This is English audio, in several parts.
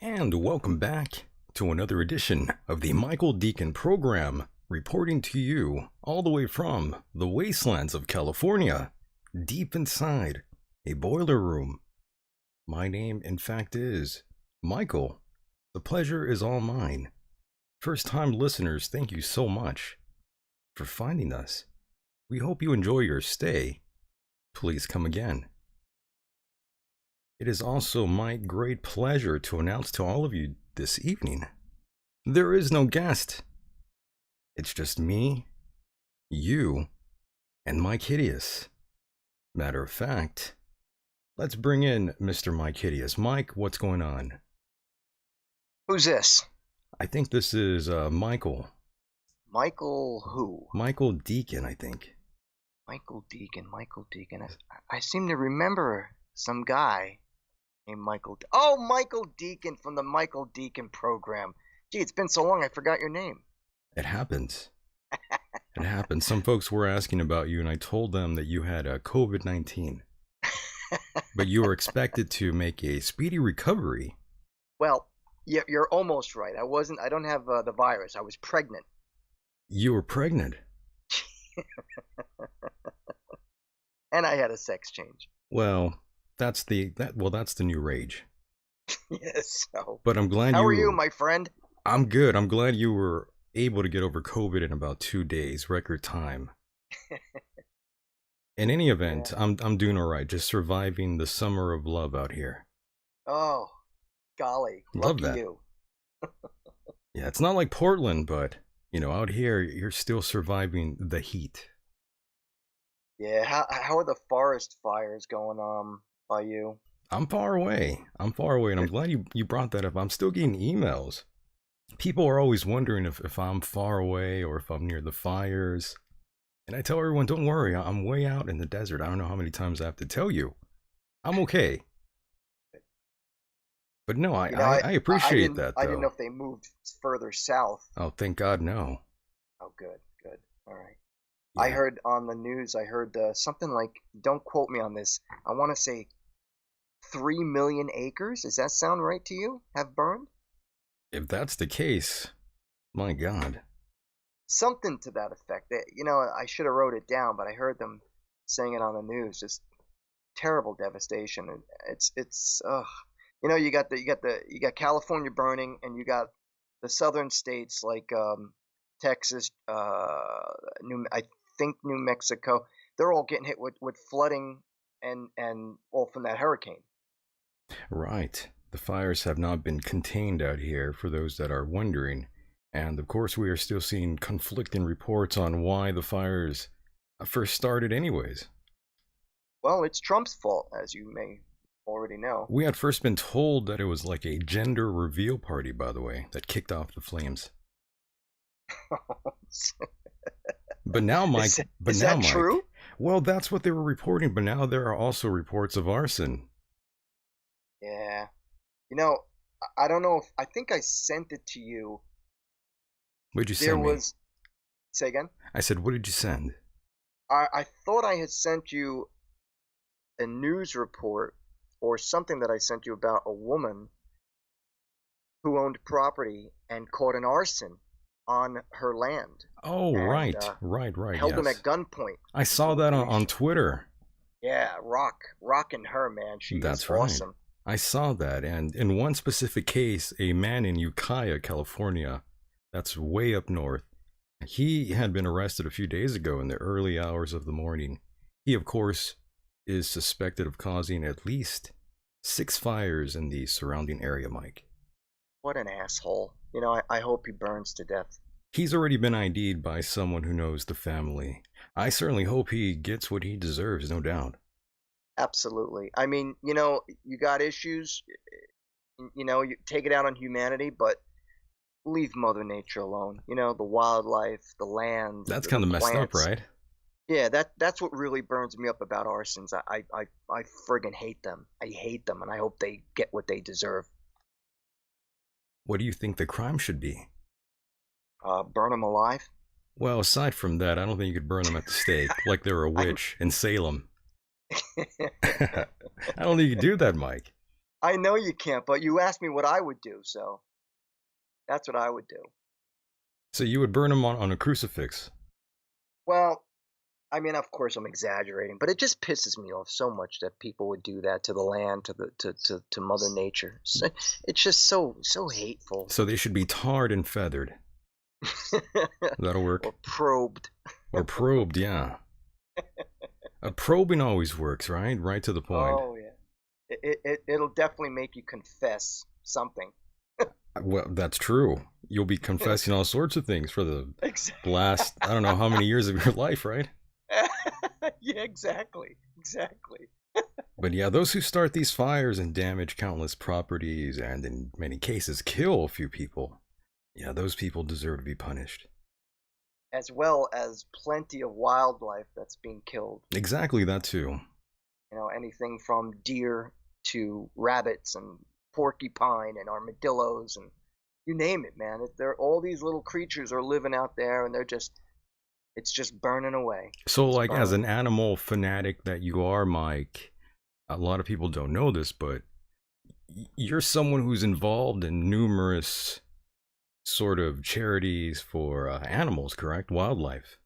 And welcome back to another edition of the Michael Decon program, reporting to you all the way from the wastelands of California, deep inside a boiler room. My name, in fact, is Michael. The pleasure is all mine. First-time listeners, thank you so much for finding us. We hope you enjoy your stay. Please come again. It is also my great pleasure to announce to all of you this evening, there is no guest. It's just me, you, and Mike Hideous. Matter of fact, let's bring in Mr. Mike Hideous. Mike, what's going on? Who's this? I think this is Michael. Michael who? Michael Decon, I think. Michael Decon. I seem to remember some guy named Michael. Oh, Michael Decon from the Michael Decon program. Gee, it's been so long I forgot your name. It happens. It happens. Some folks were asking about you, and I told them that you had COVID-19. But you were expected to make a speedy recovery. Well, you're almost right. I don't have the virus. I was pregnant. You were pregnant? And I had a sex change. Well, that's the new rage. Yes, so. But I'm glad How are you, my friend? I'm good. I'm glad you were able to get over COVID in about 2 days, record time. In any event, yeah. I'm doing all right. Just surviving the summer of love out here. Oh, golly. Love Lucky that. You. Yeah, it's not like Portland, but, out here, you're still surviving the heat. Yeah, how are the forest fires going by you? I'm far away. I'm far away, and I'm glad you brought that up. I'm still getting emails. People are always wondering if I'm far away or if I'm near the fires. And I tell everyone, don't worry, I'm way out in the desert. I don't know how many times I have to tell you. I'm okay. But no, You know, I I I appreciate didn't that, I didn't know though. if they moved further south. Oh, thank God, no. Oh, good, good. All right. I Yeah, heard on the news, I heard something like, don't quote me on this. I want to say 3 million acres. Does that sound right to you? Have burned? if that's the case, my God. Something to that effect. I should have wrote it down, but I heard them saying it on the news. Just terrible devastation. And it's you got California burning, and you got the southern states like Texas, I think New Mexico. They're all getting hit with flooding and all from that hurricane. Right. The fires have not been contained out here, for those that are wondering. And of course, we are still seeing conflicting reports on why the fires first started, anyways. Well, it's Trump's fault, as you may already know. We had first been told that it was like a gender reveal party, by the way, that kicked off the flames. But now, is, Mike, but is now, that Mike, true? well, that's what they were reporting, but now there are also reports of arson. Yeah. You know, I don't know if I think I sent it to you. What'd you There send me? was, say again. I said, what did you send? I thought I had sent you a news report or something that I sent you about a woman who owned property and caught an arson on her land Oh, and right, held him yes. at gunpoint I until saw the that police on showed. Twitter. Yeah, rocking her, man. She is That's right. awesome. I saw that. And in one specific case, a man in Ukiah, California, that's way up north, he had been arrested a few days ago in the early hours of the morning. He, of course, is suspected of causing at least 6 fires in the surrounding area, Mike. What an asshole. I hope he burns to death. He's already been ID'd by someone who knows the family. I certainly hope he gets what he deserves, no doubt. Absolutely. I mean, you got issues, you take it out on humanity, but leave Mother Nature alone. The wildlife, the land, That's the kind of messed up, plants. right? Yeah, that's what really burns me up about arsons. I friggin' hate them. I hate them, and I hope they get what they deserve. What do you think the crime should be? Burn them alive. Well, aside from that, I don't think you could burn them at the stake like they were a I'm. witch in Salem. I don't think you could do that, Mike. I know you can't, but you asked me what I would do, so that's what I would do. So you would burn them on a crucifix. Well, I mean, of course, I'm exaggerating, but it just pisses me off so much that people would do that to the land, to Mother Nature. It's just so hateful. So they should be tarred and feathered. That'll work. Or probed. Or probed, yeah. A probing always works, right? Right to the point. Oh yeah. It'll definitely make you confess something. Well, that's true. You'll be confessing all sorts of things for the Exactly. last, I don't know how many years of your life, right? Yeah, exactly. Exactly. But yeah, those who start these fires and damage countless properties and in many cases kill a few people, yeah, those people deserve to be punished. As well as plenty of wildlife that's being killed. Exactly that too. Anything from deer to rabbits and porcupine and armadillos and you name it, man. They're all these little creatures are living out there, and it's just burning away. So, It's like, as burning. an animal fanatic that you are, Mike, a lot of people don't know this, but you're someone who's involved in numerous sort of charities for animals, correct? Wildlife.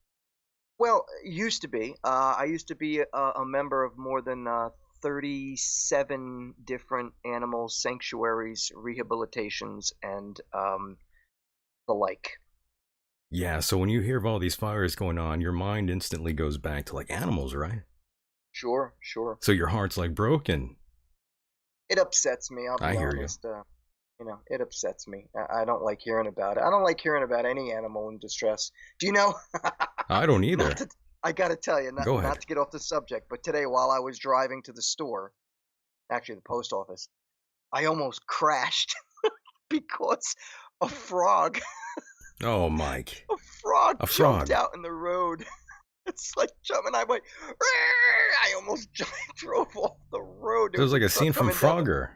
Well, used to be. I used to be a member of more than 37 different animal sanctuaries, rehabilitations, and the like. Yeah, so when you hear of all these fires going on, your mind instantly goes back to like animals, right? Sure, sure. So your heart's like broken. It upsets me, I'll I be hear you. honest. It upsets me. I don't like hearing about it. I don't like hearing about any animal in distress. Do you know? I don't Not either. to, I gotta tell you, Go not ahead. to get off the subject, but today while I was driving to the store, actually the post office, I almost crashed because a frog, Oh, Mike. a frog A jumped frog. out in the road. It's like jumping. I went, "Rrrr!" I almost drove off the road. There So it was was a like a truck scene from coming down the. Frogger.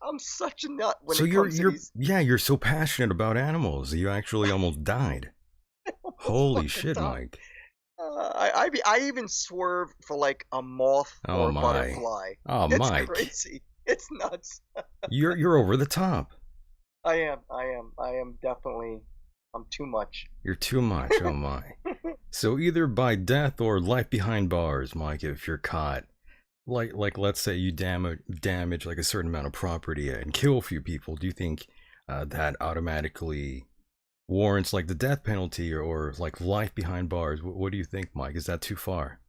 I'm such a nut when So it comes to you're these. yeah, you're so passionate about animals. You actually almost died. Almost Holy fucking shit, died. Mike. I even swerve for like a moth Oh or a my. butterfly. Oh, It's Mike. crazy. It's nuts. You're over the top. I am definitely. I'm too much. You're too much. Oh my. So either by death or life behind bars, Mike, if you're caught. Like let's say you damage like a certain amount of property and kill a few people, do you think that automatically warrants like the death penalty or like life behind bars? What do you think, Mike? Is that too far?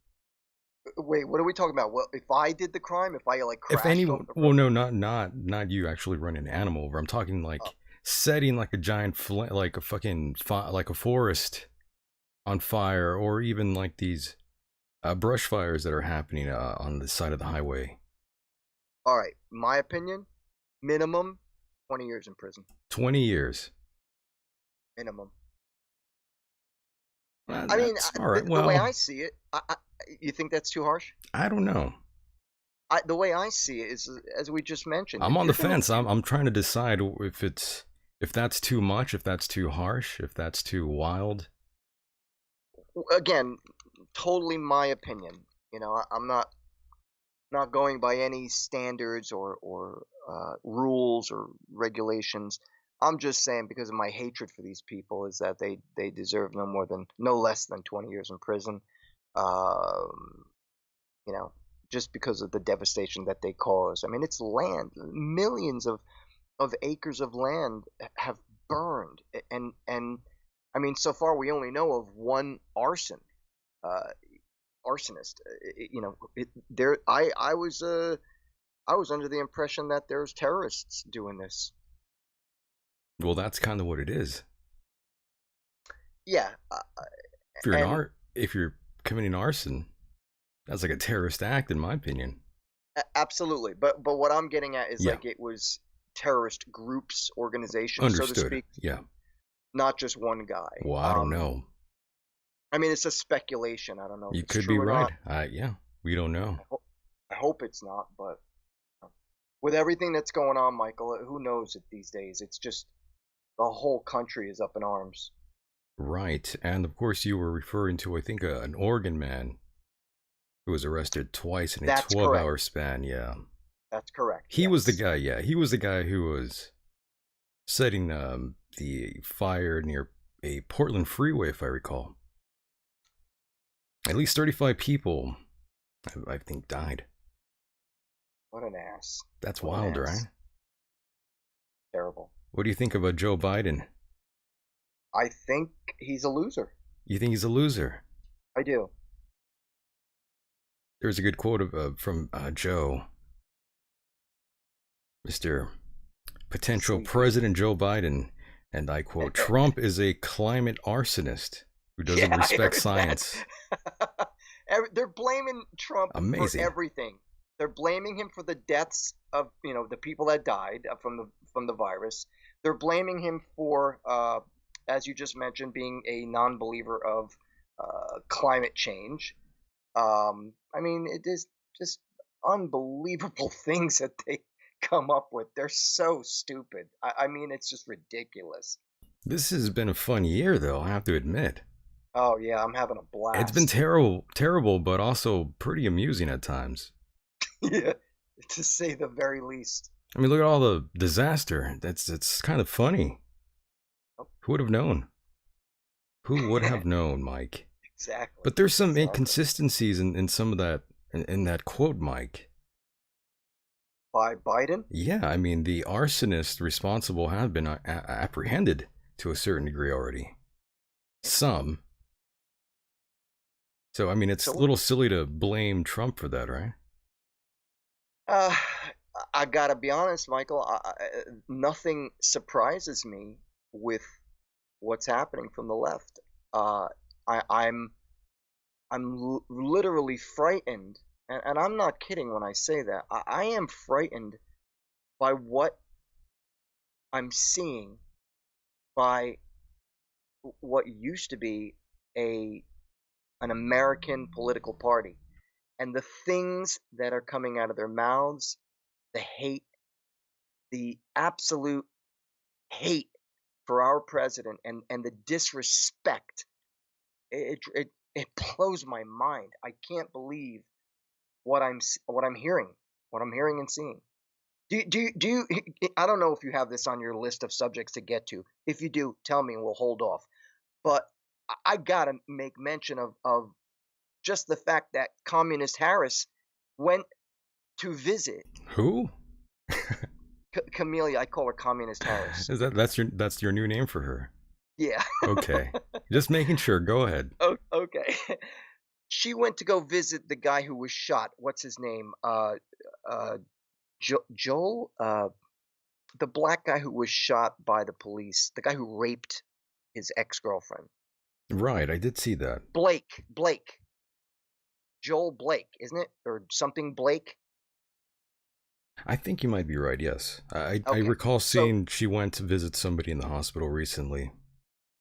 Wait, what are we talking about? Well, if I did the crime, if I like If crashed off anyone, the well, road. no, not you actually running an animal over. I'm talking Oh, like setting like a giant like a fucking like a forest on fire, or even like these brush fires that are happening on the side of the highway. all right. My opinion, minimum 20 years in prison. 20 years. Minimum. I mean, That's all right. the way Well, I see it, you think that's too harsh? I don't know. The way I see it is, as we just mentioned, I'm if on the you're gonna fence. do I'm trying to decide if that's too much, if that's too harsh, if that's too wild. again, totally my opinion. I'm not going by any standards or rules or regulations. I'm just saying because of my hatred for these people is that they deserve no less than 20 years in prison. Um, you know, just because of the devastation that they cause. I mean, it's land. Millions of acres of land have burned, and I mean, so far we only know of one uh, arsonist. There. I was under the impression that there's terrorists doing this. Well, that's kind of what it is. Yeah, and If you're committing arson, that's like a terrorist act, in my opinion. absolutely. But what I'm getting at is Yeah, like it was terrorist groups, organizations, so to understood. speak, Yeah. not just one guy. Well, I don't know. I mean, it's a speculation. I don't know if You it's could be true or right. not. Yeah, we don't know. I hope it's not, but with everything that's going on, Michael, who knows it these days? It's just the whole country is up in arms. Right, and of course you were referring to, I think, an Oregon man who was arrested twice in a That's 12-hour correct. span. Yeah, That's correct. he was the Yes. guy. Yeah, he was the guy who was setting the fire near a Portland freeway, if I recall. At least 35 people, I think, died. What an ass. That's What an wild, right? ass. Terrible. What do you think about Joe Biden? I think he's a loser. You think he's a loser? I do. There's a good quote from Joe, Mr. Potential Sleepy. President Joe Biden, and I quote, Trump is a climate arsonist who doesn't Yeah, I respect heard science. that. They're blaming Trump for Amazing. everything. They're blaming him for the deaths of the people that died from the virus. They're blaming him for, as you just mentioned, being a non-believer of climate change. I mean, it is just unbelievable things that they come up with. They're so stupid. I mean, it's just ridiculous. This has been a fun year, though, I have to admit. Oh yeah, I'm having a It's been blast. terrible, but also pretty amusing at times. Yeah, to say the very least. I mean, look at all the disaster. It's kind of funny. Oh, Who would have known? Who would have known, Mike? exactly. But there's some Exactly. inconsistencies in some of that in that quote, Mike. By Biden? Yeah, I mean the arsonists responsible have been apprehended to a certain degree already. Some. So I mean, it's a So, little silly to blame Trump for that, right? uh, I gotta be honest, Michael. Nothing surprises me with what's happening from the left. Uh, I'm literally frightened, and I'm not kidding when I say that. I am frightened by what I'm seeing, by what used to be a an American political party, and the things that are coming out of their mouths, the hate, the absolute hate for our president, and the disrespect. It blows my mind. I can't believe what I'm hearing, what I'm hearing and seeing. Do you, I don't know if you have this on your list of subjects to get to. If you do, tell me and we'll hold off. But I gotta make mention of just the fact that Communist Harris went to visit Who? Camellia. I call her Communist Harris. Is that's your new name for her? Yeah. Okay. Just making sure. Go ahead. Okay. She went to go visit the guy who was shot. What's his name? Joel, the black guy who was shot by the police, the guy who raped his ex-girlfriend. Right, I did see that. Blake. Joel Blake, isn't it? Or something Blake? I think you might be right, yes. I Okay. recall seeing she went to visit somebody in the hospital recently.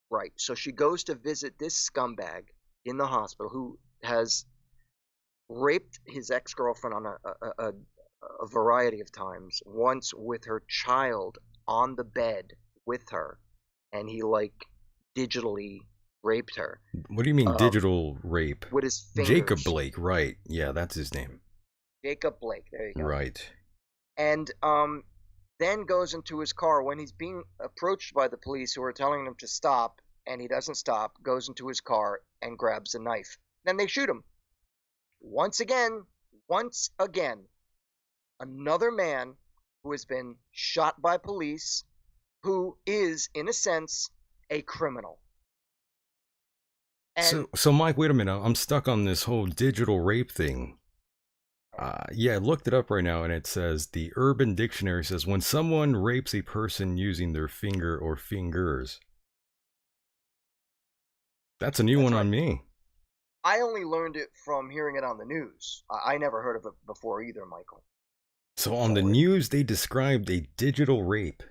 Right. So she goes to visit this scumbag in the hospital who has raped his ex-girlfriend on a variety of times. Once with her child on the bed with her, and he like digitally raped her. What do you mean digital rape? With his fingers. Jacob Blake, right. Yeah, that's his name. Jacob Blake, there you go. Right. And then goes into his car when he's being approached by the police who are telling him to stop, and he doesn't stop, goes into his car and grabs a knife. Then they shoot him. Once again, another man who has been shot by police, who is, in a sense, a criminal. And So Mike, wait a minute. I'm stuck on this whole digital rape thing. Yeah, I looked it up right now, and it says the Urban Dictionary says when someone rapes a person using their finger or fingers. That's a new one on me. I only learned it from hearing it on the news. I never heard of it before either, Michael. So on the news, they described a digital rape.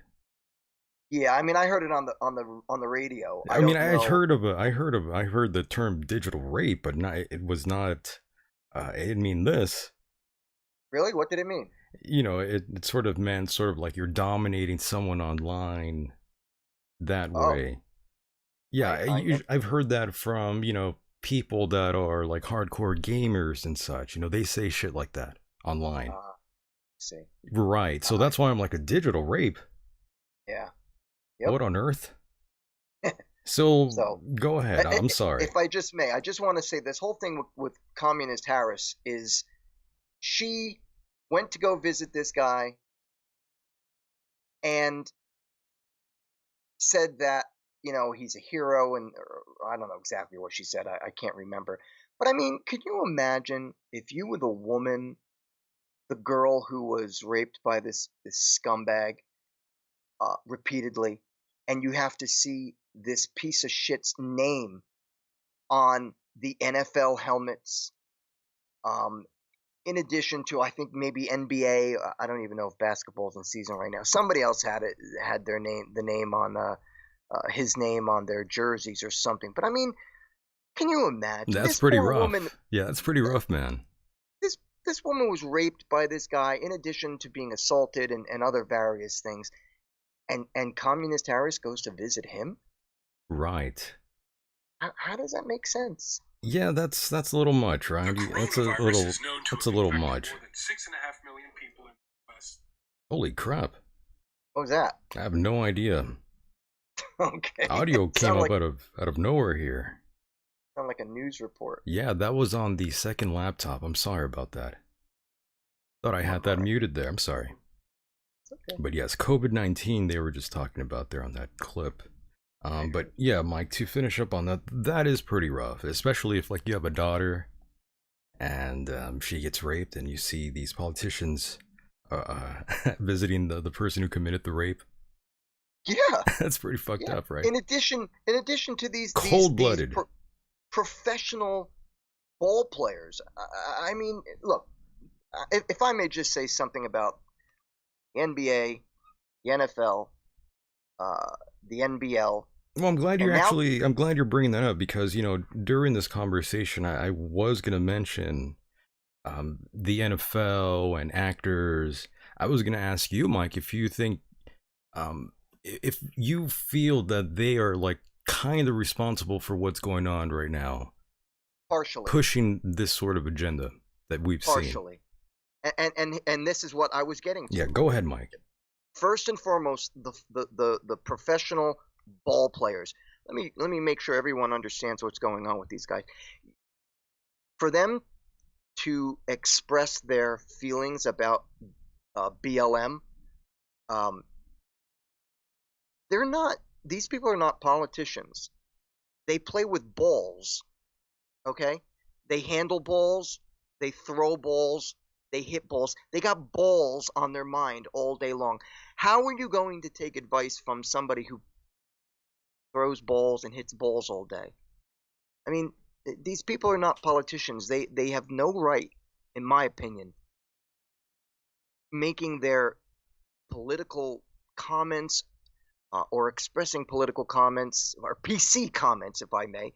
Yeah, I mean, I heard it on the radio. I heard the term digital rape, but it was not. It didn't mean this. Really? What did it mean? You know, it sort of meant sort of like you're dominating someone online that way. Yeah, I've heard that from, people that are like hardcore gamers and such. They say shit like that online. See. Right. So that's why I'm like a digital rape. Yeah. Yep. What on earth? So go ahead. I'm sorry. If I just may, I just want to say this whole thing with Communist Harris is she went to go visit this guy and said that, he's a hero, and I don't know exactly what she said. I can't remember. But I mean, could you imagine if you were the woman, the girl who was raped by this scumbag repeatedly, and you have to see this piece of shit's name on the NFL helmets, in addition to, I think, maybe NBA. I don't even know if basketball's in season right now. Somebody else had the name on his name on their jerseys or something. But I mean, can you imagine? That's pretty rough. Yeah, that's pretty rough, man. This woman was raped by this guy, in addition to being assaulted and other various things. And Communist Harris goes to visit him? Right. How does that make sense? Yeah, that's a little much, right? That's a little much. Holy crap. What was that? I have no idea. Okay. Audio came up out of nowhere here. Sound like a news report. Yeah, that was on the second laptop. I'm sorry about that. Thought I had that muted there. I'm sorry. Okay. But yes, COVID-19, they were just talking about there on that clip. But yeah, Mike, to finish up on that, that is pretty rough, especially if like you have a daughter and she gets raped and you see these politicians visiting the person who committed the rape. Yeah, That's pretty fucked yeah. up, right? In addition to these Cold-blooded. professional ball players, I mean, look, if I may just say something about the NBA, the NFL, the NBL, Well, and now I'm glad you're bringing that up because, during this conversation, I was going to mention the NFL and actors. I was going to ask you, Mike, if you think, if you feel that they are like kind of responsible for what's going on right now, partially, pushing this sort of agenda that we've seen. partially, and this is what I was getting to. Yeah, go ahead, Mike. First and foremost, the professional ball players. Let me make sure everyone understands what's going on with these guys. For them to express their feelings about BLM, um, they're not. These people are not politicians. They play with balls. Okay, they handle balls. They throw balls. They hit balls. They got balls on their mind all day long. How are you going to take advice from somebody who throws balls and hits balls all day? I mean, these people are not politicians. They have no right, in my opinion, making their political comments or expressing political comments or PC comments, if I may,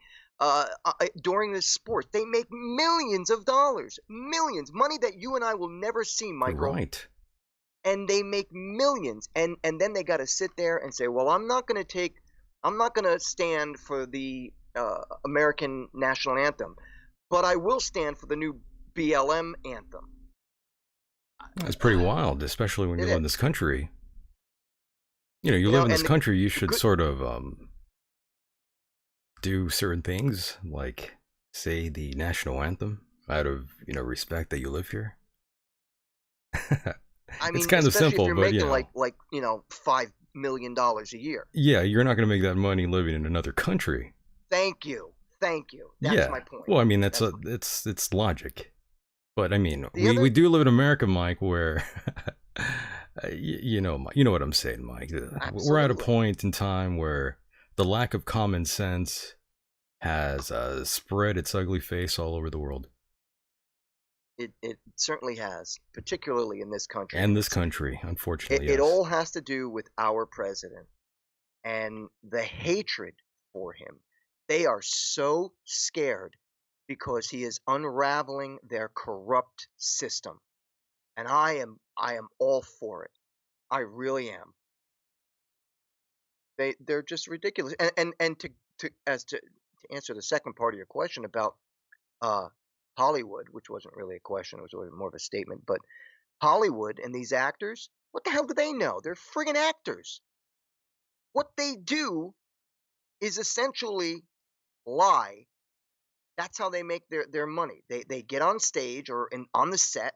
during this sport. They make millions of dollars, millions, money that you and I will never see, Michael. Right. And they make millions, and then they got to sit there and say, well, I'm not going to stand for the American national anthem, but I will stand for the new BLM anthem. That's pretty wild, especially when you live in this country. You live in this country, you should sort of do certain things, like say the national anthem, out of respect that you live here. I mean, it's kind of simple, if you're but making like $5 million a year. Yeah, you're not going to make that money living in another country. Thank you. That's my point. Well, I mean, it's logic, but I mean, we do live in America, Mike, where you know what I'm saying, Mike. Absolutely. We're at a point in time where the lack of common sense has spread its ugly face all over the world. It certainly has, particularly in this country. And this country, unfortunately. It all has to do with our president and the hatred for him. They are so scared because he is unraveling their corrupt system. And I am all for it. I really am. They're just ridiculous. And to answer the second part of your question about Hollywood, which wasn't really a question, it was more of a statement, but Hollywood and these actors, what the hell do they know? They're friggin' actors. What they do is essentially lie. That's how they make their money. They get on stage or on the set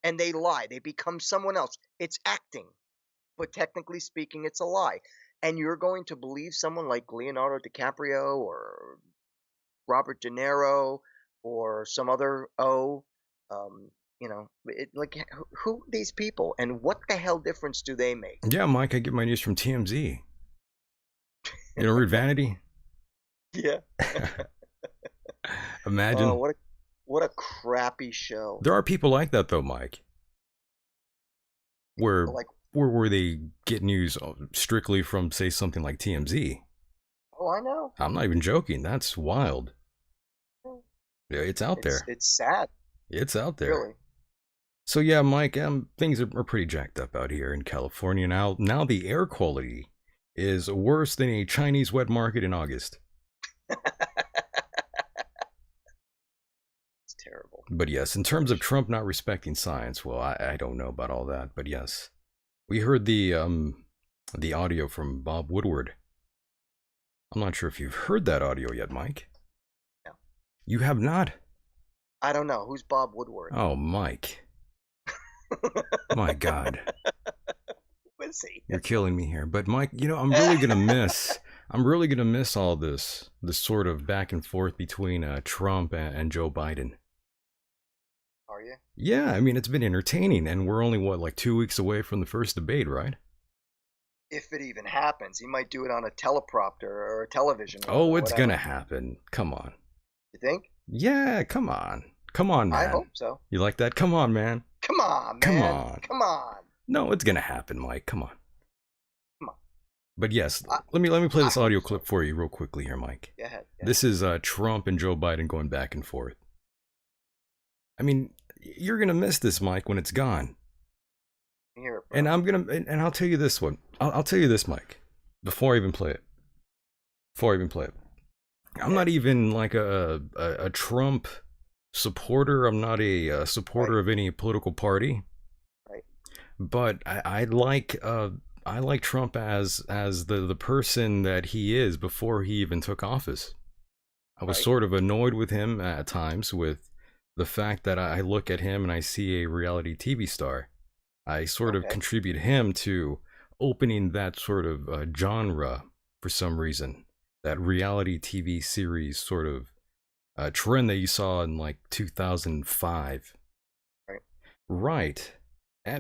and they lie. They become someone else. It's acting, but technically speaking, it's a lie. And you're going to believe someone like Leonardo DiCaprio or Robert De Niro or some other who these people and what the hell difference do they make? Yeah, Mike, I get my news from TMZ. You don't read Vanity? Yeah. Imagine. What a crappy show. There are people like that though, Mike. Where they get news strictly from, say, something like TMZ. Oh, I know. I'm not even joking. That's wild. Yeah, it's out there. It's sad. It's out there. Really. So yeah, Mike, things are pretty jacked up out here in California now. Now the air quality is worse than a Chinese wet market in August. It's terrible. But yes, in terms of Trump not respecting science, well, I don't know about all that, but yes, we heard the audio from Bob Woodward. I'm not sure if you've heard that audio yet, Mike. No. You have not? I don't know. Who's Bob Woodward? Oh, Mike. My God. Who is he? You're killing me here. But Mike, I'm really gonna miss all this sort of back and forth between Trump and Joe Biden. Are you? Yeah, I mean, it's been entertaining, and we're only, what, like 2 weeks away from the first debate, right? If it even happens, he might do it on a teleprompter or a television Oh, or it's whatever. gonna happen. Come on. You think? Yeah, come on. Come on, I man. hope so. You like that? Come on, man. Come on, Come man. on. Come on. No, it's gonna happen, Mike. Come on. Come on. But yes, I, let me play this I audio hope so. clip for you real quickly here, Mike. Go ahead. This is Trump and Joe Biden going back and forth. I mean, you're gonna miss this, Mike, when it's gone. Here, And I'm gonna, and I'll tell you this one. I'll tell you this, Mike. Before I even play it. I'm not even like a Trump supporter. I'm not a supporter of any political party. Right. But I like Trump as the person that he is before he even took office. I was sort of annoyed with him at times with the fact that I look at him and I see a reality TV star. I sort of contribute him to opening that sort of genre for some reason. That reality TV series sort of trend that you saw in like 2005. Right.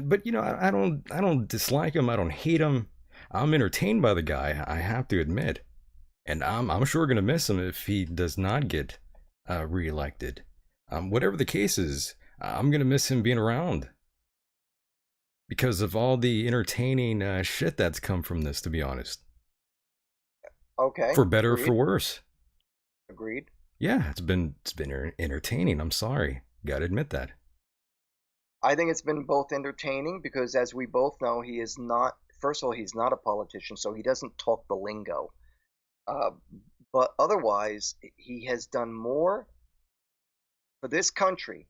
But you know, I don't dislike him. I don't hate him. I'm entertained by the guy, I have to admit. And I'm sure gonna miss him if he does not get reelected. Whatever the case is, I'm gonna miss him being around because of all the entertaining shit that's come from this, to be honest. Okay. For better or for worse. Agreed. Yeah, it's been entertaining. I'm sorry. Gotta admit that. I think it's been both entertaining because, as we both know, he is not. First of all, he's not a politician, so he doesn't talk the lingo. But otherwise, he has done more for this country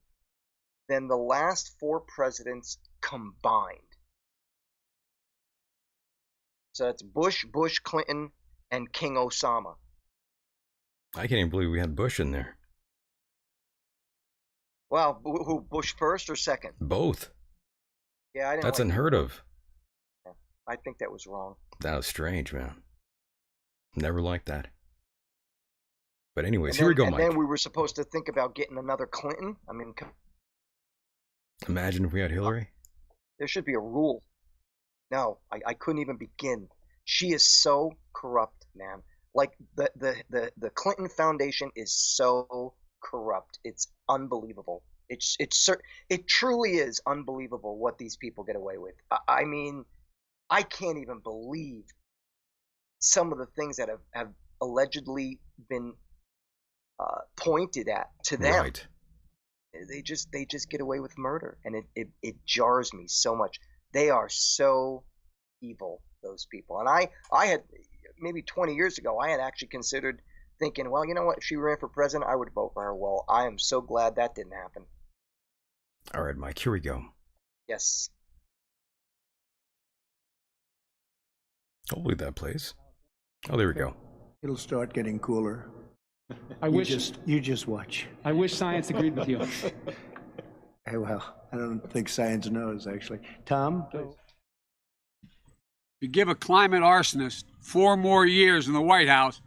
than the last 4 presidents combined. So that's Bush, Clinton, and King Osama. I can't even believe we had Bush in there. Well, who, Bush first or second? Both. Yeah, I didn't. That's like unheard of. Yeah, I think that was wrong. That was strange, man. Never liked that. But anyways, here we go, Mike. And then we were supposed to think about getting another Clinton. I mean, imagine if we had Hillary. There should be a rule. No, I couldn't even begin. She is so corrupt, man. Like the Clinton Foundation is so corrupt. It's unbelievable. It truly is unbelievable what these people get away with. I mean, I can't even believe some of the things that have allegedly been pointed at to them. Right. They just get away with murder, and it jars me so much. They are so evil, those people. And I had maybe 20 years ago, I had actually considered thinking, well, you know what, if she ran for president, I would vote for her. Well, I am so glad that didn't happen. All right, Mike, here we go. Yes. Hopefully that plays. Oh, there we go. It'll start getting cooler. You just watch. I wish science agreed with you. Hey, well, I don't think science knows, actually. Tom? If you give a climate arsonist 4 more years in the White House,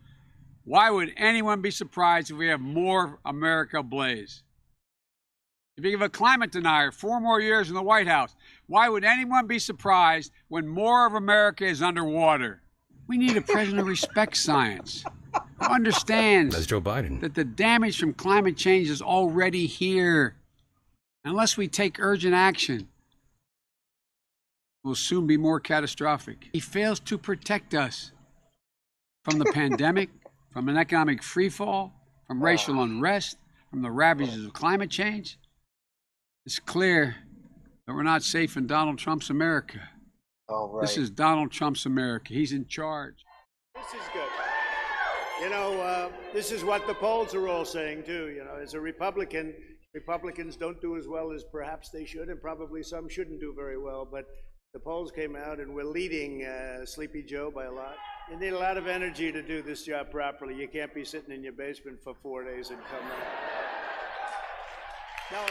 why would anyone be surprised if we have more America ablaze? If you give a climate denier 4 more years in the White House, why would anyone be surprised when more of America is underwater? We need a president who respects science, who understands That's Joe Biden. that the damage from climate change is already here. Unless we take urgent action, will soon be more catastrophic. He fails to protect us from the pandemic, from an economic freefall, from racial unrest, from the ravages of climate change. It's clear that we're not safe in Donald Trump's America. Oh, right. This is Donald Trump's America. He's in charge. This is good. You know, this is what the polls are all saying, too. You know, as a Republican, Republicans don't do as well as perhaps they should, and probably some shouldn't do very well. But the polls came out, and we're leading Sleepy Joe by a lot. You need a lot of energy to do this job properly. You can't be sitting in your basement for 4 days and come out. No,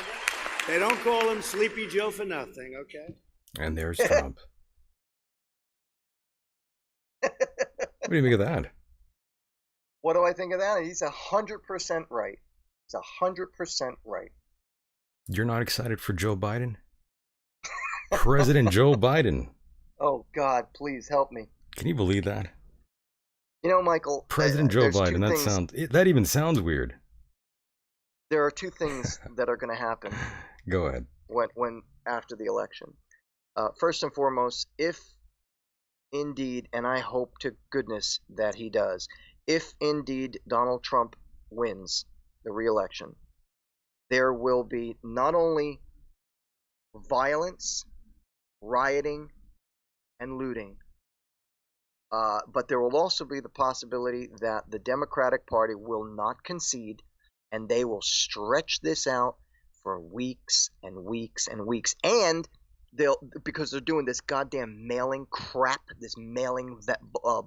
they don't call him Sleepy Joe for nothing, okay? And there's Trump. What do you make of that? What do I think of that? He's 100% right. He's 100% right. You're not excited for Joe Biden? President Joe Biden. Oh God, please help me. Can you believe that? You know, Michael. President Joe there's two Biden. That even sounds weird. There are two things that are going to happen Go ahead. when after the election. First and foremost, if indeed, and I hope to goodness that he does, if indeed Donald Trump wins the re-election, there will be not only violence, rioting, and looting, but there will also be the possibility that the Democratic Party will not concede, and they will stretch this out for weeks and weeks and weeks. And because they're doing this goddamn mailing crap, this mailing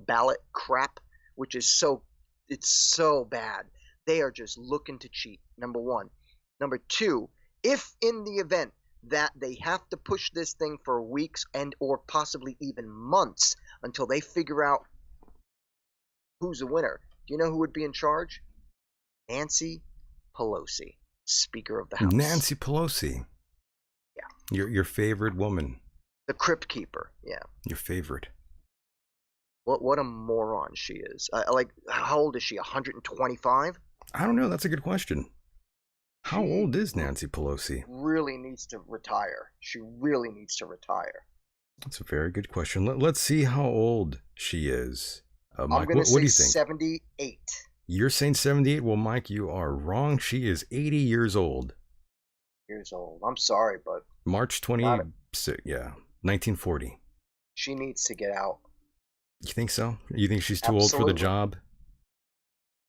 ballot crap, which is it's so bad. They are just looking to cheat, number one. Number two, if in the event that they have to push this thing for weeks and or possibly even months until they figure out who's the winner, do you know who would be in charge? Nancy Pelosi, Speaker of the House. Nancy Pelosi. Yeah. Your favorite woman. The Crypt Keeper, yeah. Your favorite. What a moron she is. How old is she, 125? I don't know, that's a good question. How old is Nancy Pelosi? Really needs to retire. She really needs to retire. That's a very good question. Let's see how old she is. Mike, I'm going to what do say you think? 78. You're saying 78? Well, Mike, you are wrong. She is 80 years old. Years old. I'm sorry, but March 26, yeah, 1940. She needs to get out. You think so? You think she's too old for the job?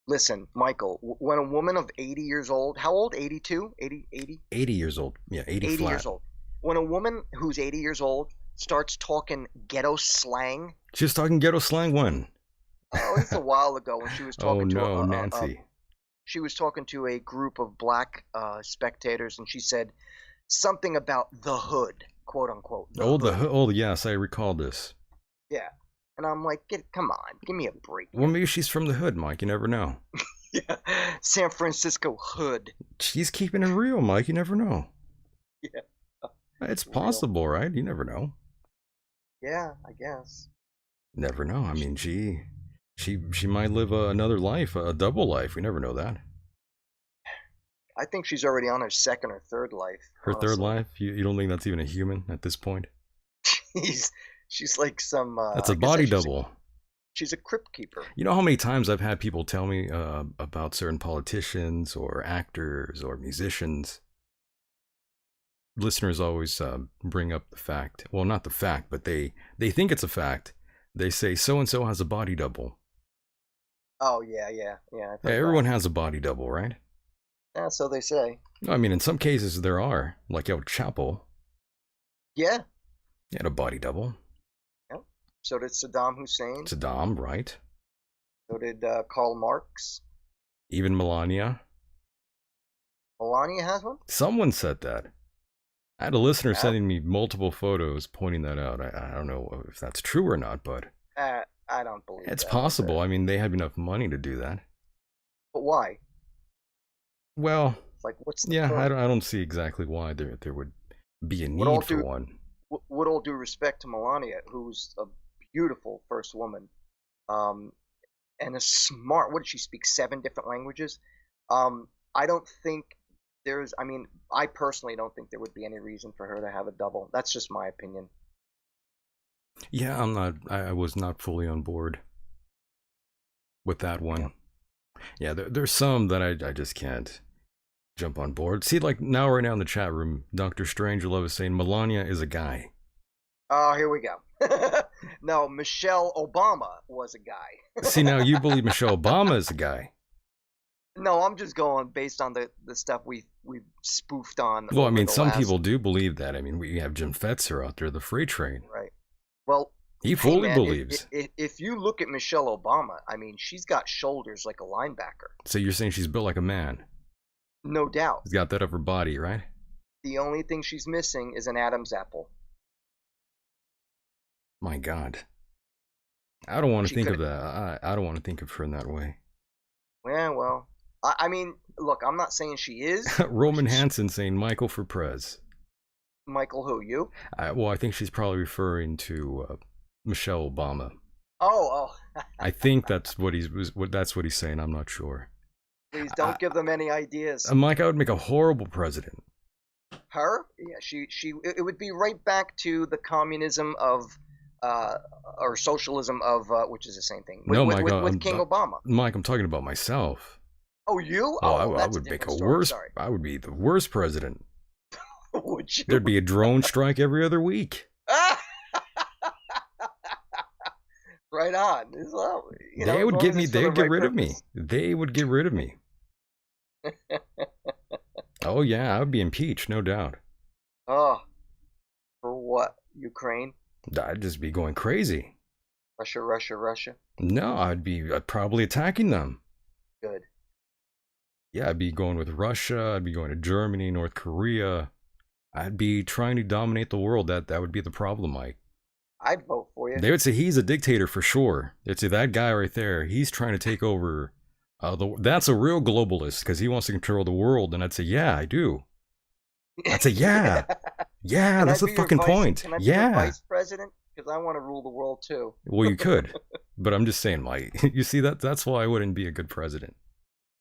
Listen, Michael, when a woman of 80 years old, how old? 82? 80? 80 years old. Yeah, 80 flat. Years old. When a woman who's 80 years old starts talking ghetto slang. She was talking ghetto slang when? Oh, it's a while ago when she was talking to Nancy. She was talking to a group of black spectators, and she said something about the hood, quote unquote. The hood. Oh, yes, I recall this. Yeah. And I'm like, come on, give me a break. Well, maybe she's from the hood, Mike. You never know. Yeah, San Francisco hood. She's keeping it real, Mike. You never know. Yeah. It's possible, right? You never know. Yeah, I guess. Never know. I mean, she might live another life, a double life. We never know that. I think she's already on her second or third life. Her third life? You don't think that's even a human at this point? She's like some... that's a body double. She's a crypt keeper. You know how many times I've had people tell me about certain politicians or actors or musicians? Listeners always bring up the fact. Well, not the fact, but they think it's a fact. They say, so-and-so has a body double. Oh, yeah. Everyone has a body double, right? Yeah, so they say. I mean, in some cases there are, like El Chapo. Yeah. He had a body double. Yep. So did Saddam Hussein. Saddam, right. So did Karl Marx. Even Melania. Melania has one? Someone said that. I had a listener sending me multiple photos pointing that out. I don't know if that's true or not, but... I don't believe it's possible. I mean, they have enough money to do that. But why? Well... Like, what's the point? I don't see exactly why there would be a need for one. With all due respect to Melania, who's a beautiful first woman, and a smart... What did she speak? 7 different languages? I don't think... I personally don't think there would be any reason for her to have a double. That's just my opinion. Yeah, I was not fully on board with that one. Yeah, there's some that I just can't jump on board. See, like right now in the chat room, Dr. Strangelove is saying Melania is a guy. Oh, here we go. No, Michelle Obama was a guy. See, now you believe Michelle Obama is a guy. No, I'm just going based on the stuff we've spoofed on. Well, I mean, some people do believe that. I mean, we have Jim Fetzer out there, the freight train. Right. Well, he fully believes. If you look at Michelle Obama, I mean, she's got shoulders like a linebacker. So you're saying she's built like a man? No doubt. She's got that upper body, right? The only thing she's missing is an Adam's apple. My God. I don't want to think of that. I don't want to think of her in that way. Yeah, well, I mean, look, I'm not saying she is. Roman Hansen saying Michael for Prez. Michael, who, you? Well, I think she's probably referring to Michelle Obama. Oh. I think that's what that's what he's saying. I'm not sure. Please don't give them any ideas. Mike, I would make a horrible president. Her? Yeah, it would be right back to the communism of, or socialism of, which is the same thing. With King Obama. Mike, I'm talking about myself. Oh, you? Oh, I that's would a make different a story. worse. Sorry. I would be the worst president. Would you? There'd be a drone strike every other week. Right on. They would get me. They would get rid of me. They would get rid of me. Oh yeah, I would be impeached, no doubt. Oh, for what? Ukraine? I'd just be going crazy. Russia? No, I'd probably attacking them. Good. Yeah, I'd be going with Russia. I'd be going to Germany, North Korea. I'd be trying to dominate the world. That would be the problem, Mike. I'd vote for you. They would say he's a dictator for sure. They'd say that guy right there, he's trying to take over. That's a real globalist because he wants to control the world. And I'd say, yeah, I do. I'd say, yeah. Yeah, that's the fucking point. Can I be your vice president? Because I want to rule the world too. Well, you could. But I'm just saying, Mike, you see, that's why I wouldn't be a good president.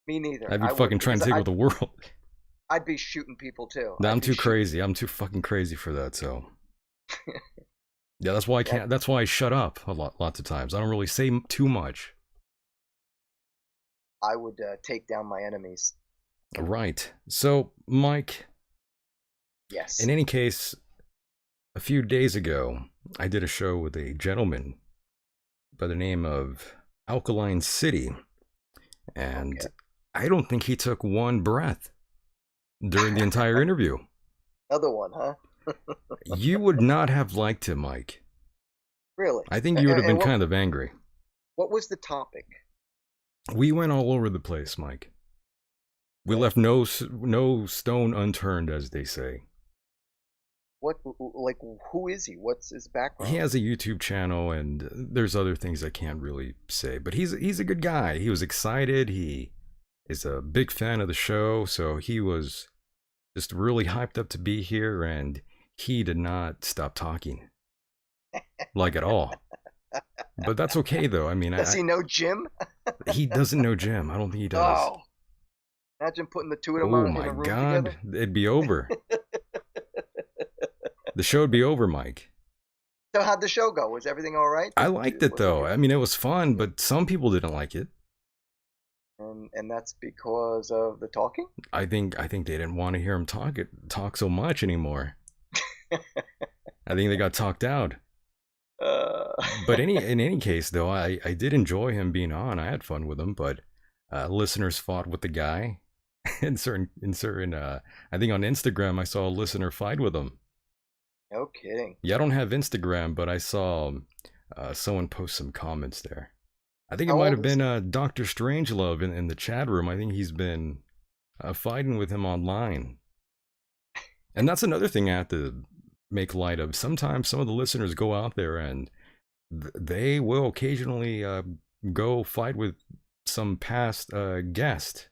Me neither. I'd be fucking trying to take over the world. I'd be shooting people too. No, I'm too crazy. I'm too fucking crazy for that, so. Yeah, that's why I can't. That's why I shut up lots of times. I don't really say too much. I would take down my enemies. Right. So, Mike. Yes. In any case, a few days ago, I did a show with a gentleman by the name of Alkaline City, and I don't think he took one breath during the entire interview. Another one, huh? You would not have liked him, Mike. Really? I think you would have been kind of angry. What was the topic? We went all over the place, Mike. We left no stone unturned, as they say. What, like, who is he? What's his background? He has a YouTube channel, and there's other things I can't really say. But he's a good guy. He was excited. He is a big fan of the show, so he was just really hyped up to be here, and he did not stop talking, like at all. But that's okay, though. I mean, does he know Jim? He doesn't know Jim. I don't think he does. Oh, imagine putting the two of them in a room together. It'd be over. The show would be over, Mike. So how'd the show go? Was everything all right? I liked it, though. I mean, it was fun, but some people didn't like it. And that's because of the talking? I think they didn't want to hear him talk so much anymore. I think they got talked out. But in any case, though, I did enjoy him being on. I had fun with him, but listeners fought with the guy. in certain I think on Instagram I saw a listener fight with him. No kidding. Yeah, I don't have Instagram, but I saw someone post some comments there. I think it might have been Dr. Strangelove in the chat room. I think he's been fighting with him online. And that's another thing I have to make light of. Sometimes some of the listeners go out there and they will occasionally go fight with some past guest.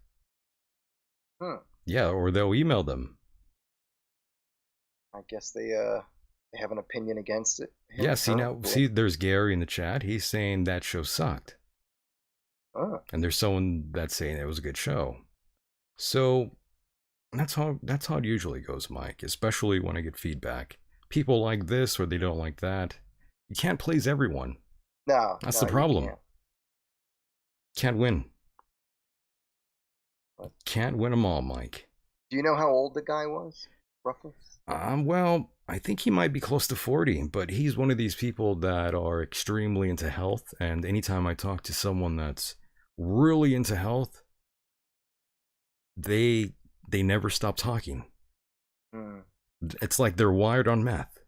Yeah, or they'll email them. I guess they have an opinion against it. Yeah, see, there's Gary in the chat. He's saying that show sucked. And there's someone that's saying it was a good show. So that's how it usually goes, Mike, especially when I get feedback. People like this or they don't like that. You can't please everyone. No. That's the problem. Can't win. Can't win them all, Mike. Do you know how old the guy was, roughly? Well, I think he might be close to 40, but he's one of these people that are extremely into health. And anytime I talk to someone that's really into health, they never stop talking. It's like they're wired on meth.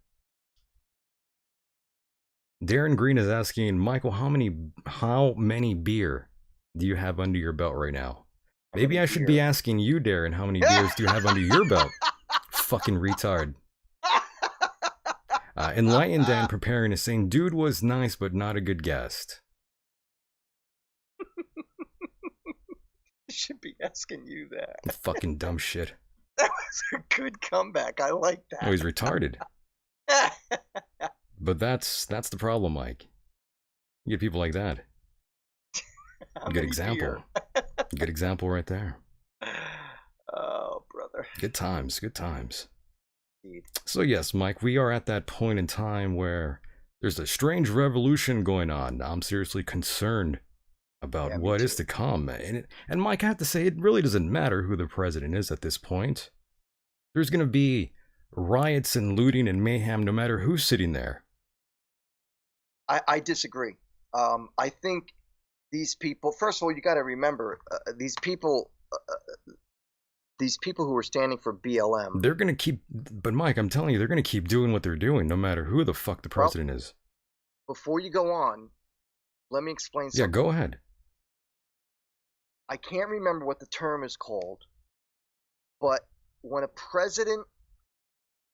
Darren Green is asking, Michael, how many beer do you have under your belt right now? Maybe I should be asking you, Darren, how many beers do you have under your belt? Fucking retard. Enlightened and Preparing is saying, dude was nice, but not a good guest. should be asking you that. Fucking dumb shit. That was a good comeback. I like Oh, he's that. retarded. But that's the problem, Mike. You get people like that. How Good many example. beer? Good example right there. Oh, brother. Good times, good times. Indeed. So yes, Mike, we are at that point in time where there's a strange revolution going on. I'm seriously concerned about Yeah, me what is too. to come. And Mike, I have to say, it really doesn't matter who the president is at this point. There's going to be riots and looting and mayhem no matter who's sitting there. I disagree. I think these people. First of all, you got to remember these people. These people who are standing for BLM. They're going to keep, but Mike, I'm telling you, they're going to keep doing what they're doing no matter who the fuck the president is. Before you go on, let me explain something. Yeah, go ahead. I can't remember what the term is called, but when a president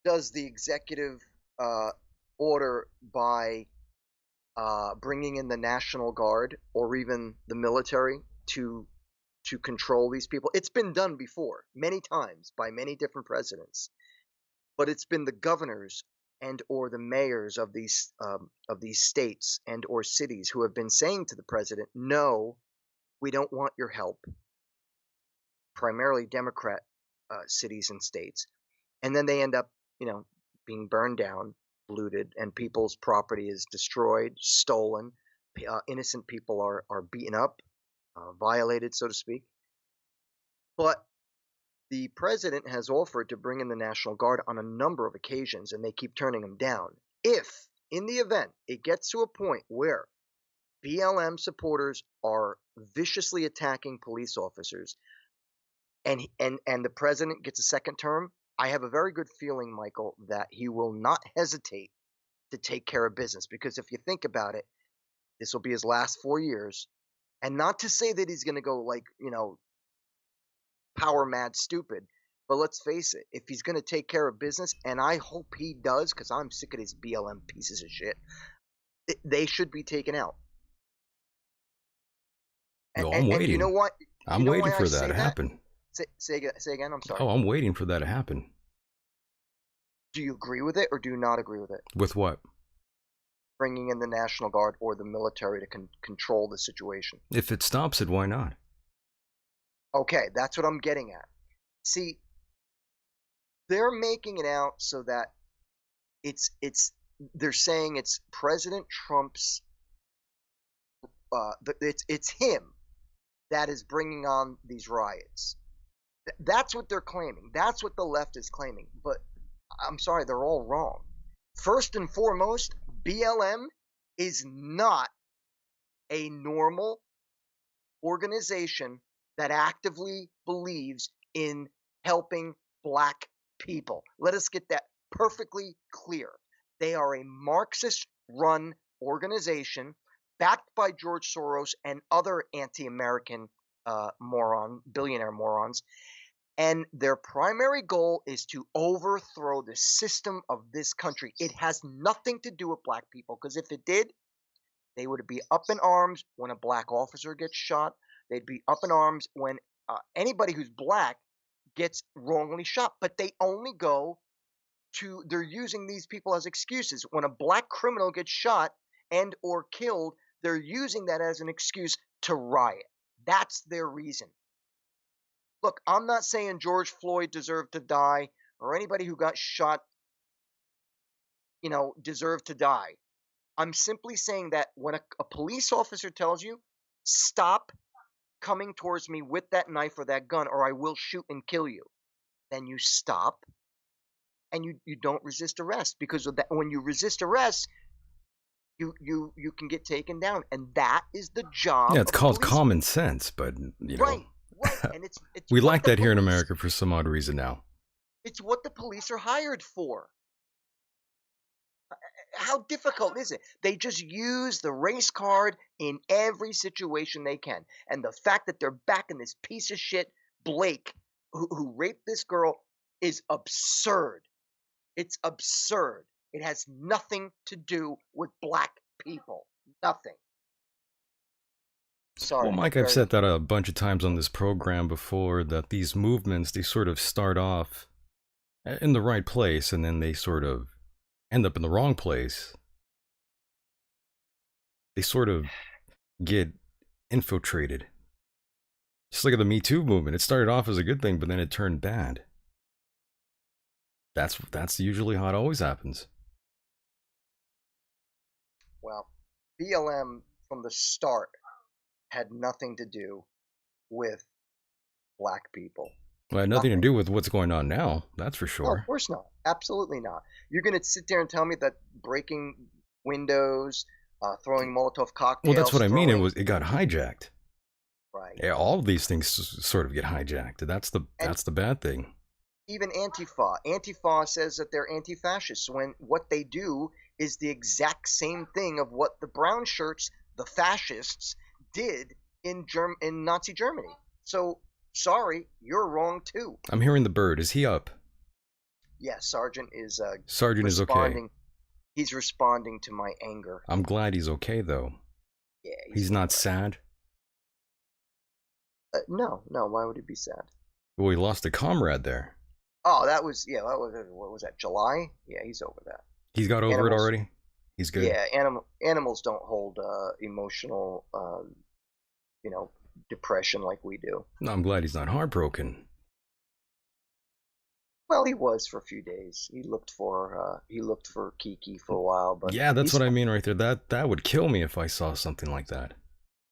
does the executive order by bringing in the National Guard or even the military to control these people, it's been done before many times by many different presidents, but it's been the governors and or the mayors of these states and or cities who have been saying to the president, no, we don't want your help. Primarily Democrat cities and states, and then they end up, being burned down, looted, and people's property is destroyed, stolen. Innocent people are beaten up, violated, so to speak. But the president has offered to bring in the National Guard on a number of occasions, and they keep turning him down. If, in the event, it gets to a point where BLM supporters are viciously attacking police officers, and the president gets a second term, I have a very good feeling, Michael, that he will not hesitate to take care of business. Because if you think about it, this will be his last 4 years, and not to say that he's going to go like, power mad stupid, but let's face it, if he's going to take care of business, and I hope he does, because I'm sick of these BLM pieces of shit, they should be taken out. No, I'm waiting. And you know what? I'm waiting for that to happen. Say again, I'm sorry. Oh, I'm waiting for that to happen. Do you agree with it or do you not agree with it? With what? Bringing in the National Guard or the military to control the situation. If it stops it, why not? Okay, that's what I'm getting at. See, they're making it out so that they're saying it's President Trump's, it's him that is bringing on these riots. That's what they're claiming. That's what the left is claiming. But I'm sorry, they're all wrong. First and foremost, BLM is not a normal organization that actively believes in helping black people. Let us get that perfectly clear. They are a Marxist-run organization backed by George Soros and other anti-American billionaire morons. And their primary goal is to overthrow the system of this country. It has nothing to do with black people, because if it did, they would be up in arms when a black officer gets shot. They'd be up in arms when anybody who's black gets wrongly shot. But they only they're using these people as excuses. When a black criminal gets shot and or killed, they're using that as an excuse to riot. That's their reason. Look, I'm not saying George Floyd deserved to die or anybody who got shot, deserved to die. I'm simply saying that when a police officer tells you, stop coming towards me with that knife or that gun or I will shoot and kill you, then you stop and you don't resist arrest, because of that. When you resist arrest, you can get taken down, and that is the job. Yeah, it's of called police. common sense, but Right. And it's we what like the that here in police- America for some odd reason now. It's what the police are hired for. How difficult is it? They just use the race card in every situation they can. And the fact that they're backing this piece of shit, Blake, who raped this girl, is absurd. It's absurd. It has nothing to do with black people. Nothing. Sorry. Well, Mike, I've said that a bunch of times on this program before, that these movements, they sort of start off in the right place and then they sort of end up in the wrong place. They sort of get infiltrated. Just look at the Me Too movement. It started off as a good thing, but then it turned bad. That's usually how it always happens. Well, BLM from the start had nothing to do with black people. Well, it had nothing to do with what's going on now, that's for No, sure. of course not. Absolutely not. You're going to sit there and tell me that breaking windows, throwing Molotov cocktails. Well, that's what I mean. It got hijacked. Right. Yeah, all of these things sort of get hijacked. That's the bad thing. Even Antifa. Antifa says that they're anti-fascists when what they do is the exact same thing of what the brown shirts, the fascists, did in Nazi Germany. So, sorry, you're wrong too. I'm hearing the bird. Is he up? Yeah, Sergeant is Sergeant is okay. responding. He's responding to my anger. I'm glad he's okay, though. Yeah, He's not sad? No. Why would he be sad? Well, he lost a comrade there. Oh, that was what was that? July? Yeah, he's over that. He's got over it already? He's good? Yeah, animals don't hold emotional, depression like we do. No, I'm glad he's not heartbroken. Well, he was for a few days. He looked for Kiki for a while, but Yeah, that's what I mean right there. That would kill me if I saw something like that.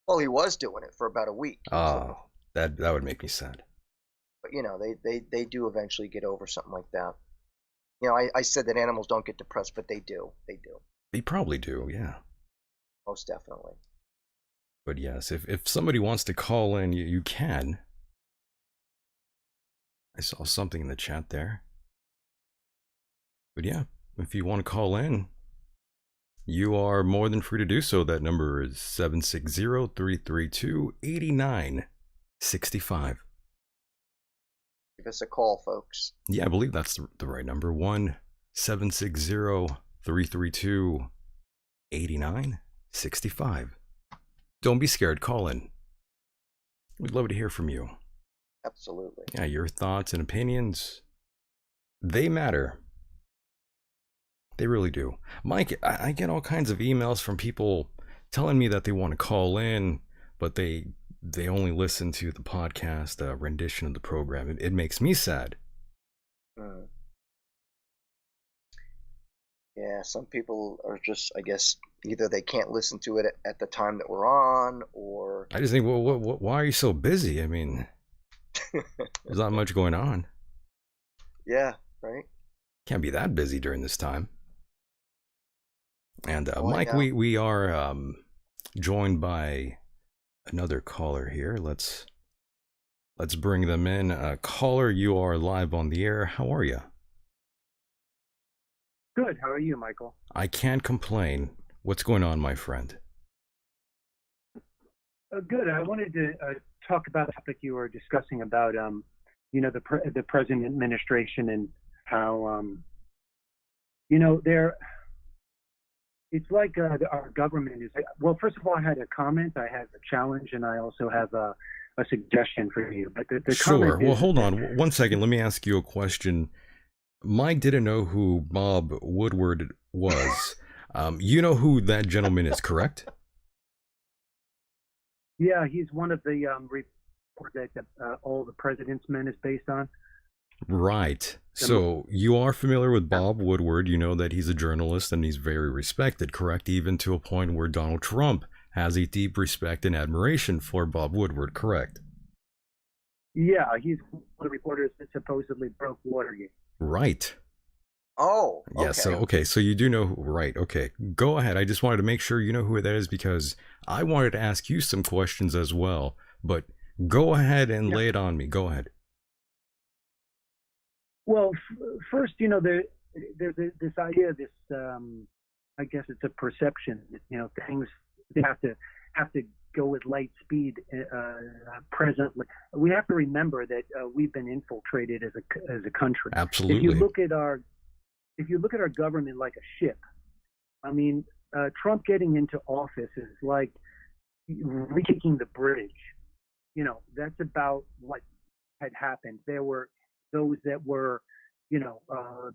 Well, he was doing it for about a week. Oh, that would make me sad. But they do eventually get over something like that. I said that animals don't get depressed, but they do. They do. They probably do, yeah. Most definitely. But yes, if somebody wants to call in, you can. I saw something in the chat there. But yeah, if you want to call in, you are more than free to do so. That number is 760-332-8965. Give us a call, folks. Yeah, I believe that's the right number. 1-760-332-8965. Don't be scared. Call in. We'd love to hear from you. Absolutely. Yeah, your thoughts and opinions, they matter. They really do. Mike, I get all kinds of emails from people telling me that they want to call in, but they only listen to the podcast rendition of the program. It makes me sad. Yeah, some people are just, I guess, either they can't listen to it at the time that we're on, or... I just think, well, why are you so busy? I mean, there's not much going on. Yeah, right? Can't be that busy during this time. And Mike, we are joined by another caller here. Let's bring them in. Caller, you are live on the air. How are you? Good. How are you, Michael? I can't complain. What's going on, my friend? Good. I wanted to talk about the topic you were discussing about, the present administration and how, it's like our government is. Well, first of all, I had a comment, I have a challenge, and I also have a suggestion for you. But the sure. Comment well, hold on 1 second. Let me ask you a question. Mike didn't know who Bob Woodward was. You know who that gentleman is, correct? Yeah, he's one of the reports that All the President's Men is based on. Right. So you are familiar with Bob Woodward. You know that he's a journalist and he's very respected, correct? Even to a point where Donald Trump has a deep respect and admiration for Bob Woodward, correct? Yeah, he's one of the reporters that supposedly broke Watergate. Right. Oh, okay. Yeah, so you do know, right, okay. Go ahead. I just wanted to make sure you know who that is because I wanted to ask you some questions as well. But go ahead and lay it on me. Go ahead. Well, first, there's this idea, I guess it's a perception, things have to go with light speed presently. We have to remember that we've been infiltrated as a country. Absolutely. If you look at our government like a ship, I mean, Trump getting into office is like retaking the bridge. That's about what had happened. There were those that were,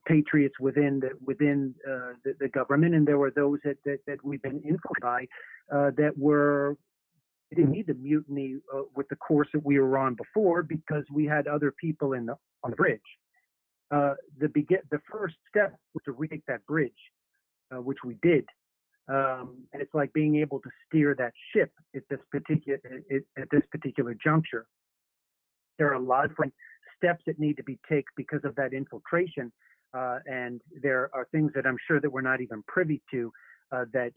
patriots within the government, and there were those that we've been influenced by that were didn't need the mutiny with the course that we were on before, because we had other people on the bridge. The first step was to retake that bridge, which we did. And it's like being able to steer that ship at this particular juncture. There are a lot of different steps that need to be taken because of that infiltration, and there are things that I'm sure that we're not even privy to that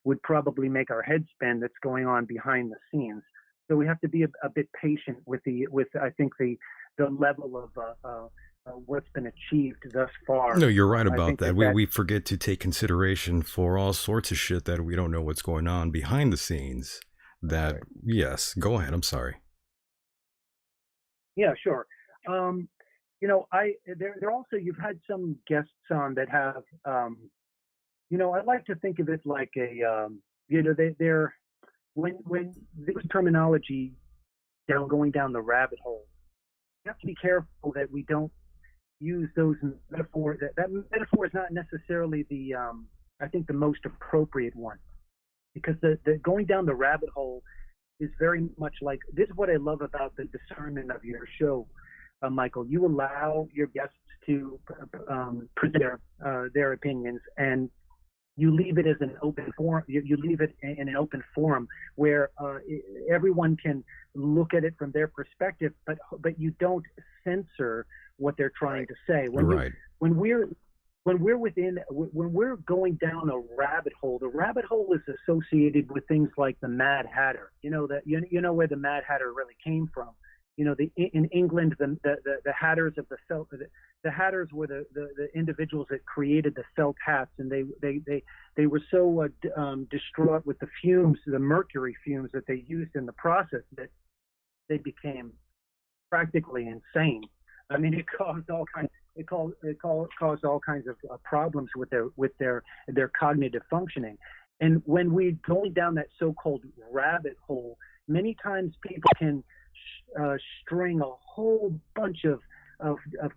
would probably make our head spin. That's going on behind the scenes. So we have to be a bit patient with I think the level of what's been achieved thus far. No, you're right about that. We forget to take consideration for all sorts of shit that we don't know what's going on behind the scenes. That, right. Yes, go ahead. I'm sorry. Yeah, sure. There also, you've had some guests on that have, I like to think of it like they're when this terminology going down the rabbit hole, you have to be careful that we don't use those metaphors. That metaphor is not necessarily I think the most appropriate one, because the going down the rabbit hole is very much like, this is what I love about the discernment of your show, Michael. You allow your guests to present their opinions, and you leave it as an open forum. You leave it in an open forum where everyone can look at it from their perspective, but you don't censor what they're trying to say. When we're going down a rabbit hole, the rabbit hole is associated with things like the Mad Hatter. You know where the Mad Hatter really came from. In England, the Hatters of the Hatters were the individuals that created the felt hats, and they were so distraught with the fumes, the mercury fumes that they used in the process, that they became practically insane. I mean, it caused all kinds. It caused all kinds of problems with their cognitive functioning. And when we're going down that so-called rabbit hole, many times people can string a whole bunch of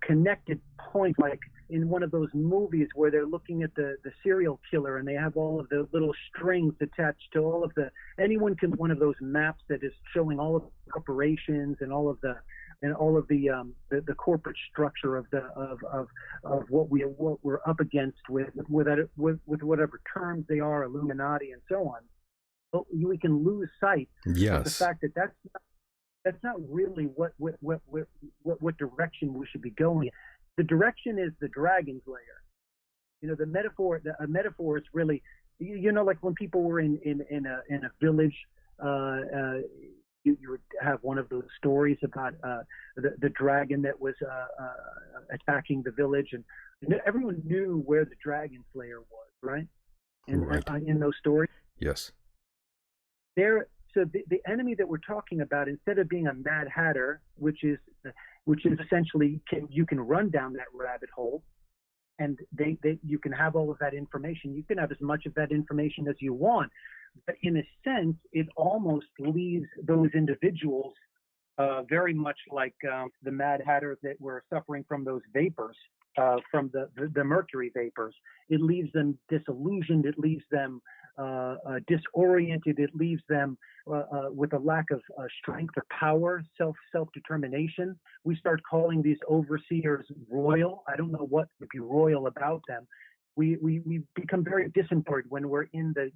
connected points, like in one of those movies where they're looking at the serial killer, and they have all of the little strings attached to all of anyone can one of those maps that is showing all of the corporations and all of the corporate structure of what we're up against with whatever terms they are, Illuminati and so on. But we can lose sight of the fact that that's not really what direction we should be going. The direction is the dragon's lair. The metaphor. A metaphor is really, like when people were in a village. You would have one of those stories about the dragon that was attacking the village, and everyone knew where the dragon's lair was, right? In those stories. Yes. So the enemy that we're talking about, instead of being a Mad Hatter, which is essentially you can run down that rabbit hole, and you can have all of that information. You can have as much of that information as you want. But in a sense, it almost leaves those individuals very much like the Mad Hatter that were suffering from those vapors, from the mercury vapors. It leaves them disillusioned. It leaves them disoriented. It leaves them with a lack of strength or power, self-determination. We start calling these overseers royal. I don't know what would be royal about them. We become very disempowered when we're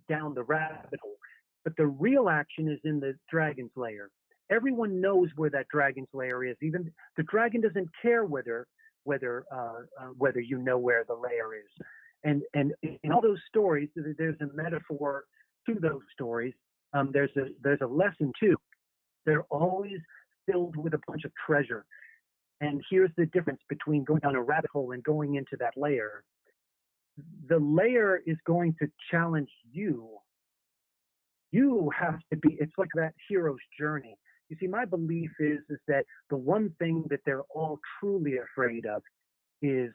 down the rabbit hole. But the real action is in the dragon's lair. Everyone knows where that dragon's lair is. Even the dragon doesn't care whether you know where the lair is. And in all those stories, there's a metaphor to those stories. There's a lesson too. They're always filled with a bunch of treasure. And here's the difference between going down a rabbit hole and going into that lair. The layer is going to challenge you. You have to be, it's like that hero's journey. You see, my belief is that the one thing that they're all truly afraid of is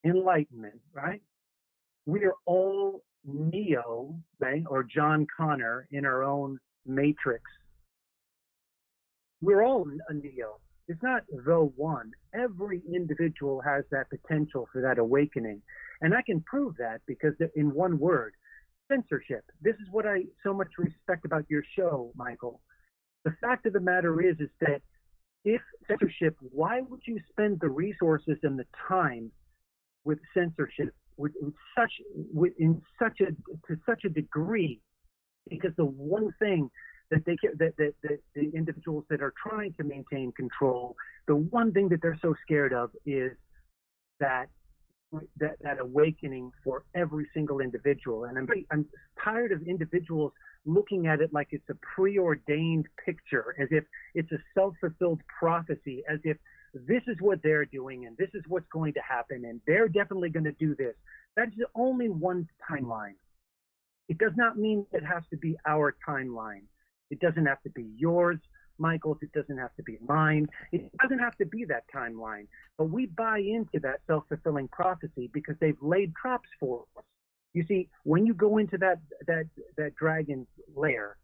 enlightenment, right? We are all Neo, right, or John Connor in our own matrix. We're all a Neo. It's not the one. Every individual has that potential for that awakening. And I can prove that because in one word, censorship. This is what I so much respect about your show, Michael. The fact of the matter is that if censorship, why would you spend the resources and the time with censorship to such a degree? Because the one thing that the individuals that are trying to maintain control, the one thing that they're so scared of is that awakening for every single individual. And I'm tired of individuals looking at it like it's a preordained picture, as if it's a self-fulfilled prophecy, as if this is what they're doing and this is what's going to happen and they're definitely going to do this. That's only one timeline. It does not mean it has to be our timeline. It doesn't have to be yours, Michael's. It doesn't have to be mine. It doesn't have to be that timeline. But we buy into that self-fulfilling prophecy because they've laid traps for us. You see, when you go into that dragon's lair,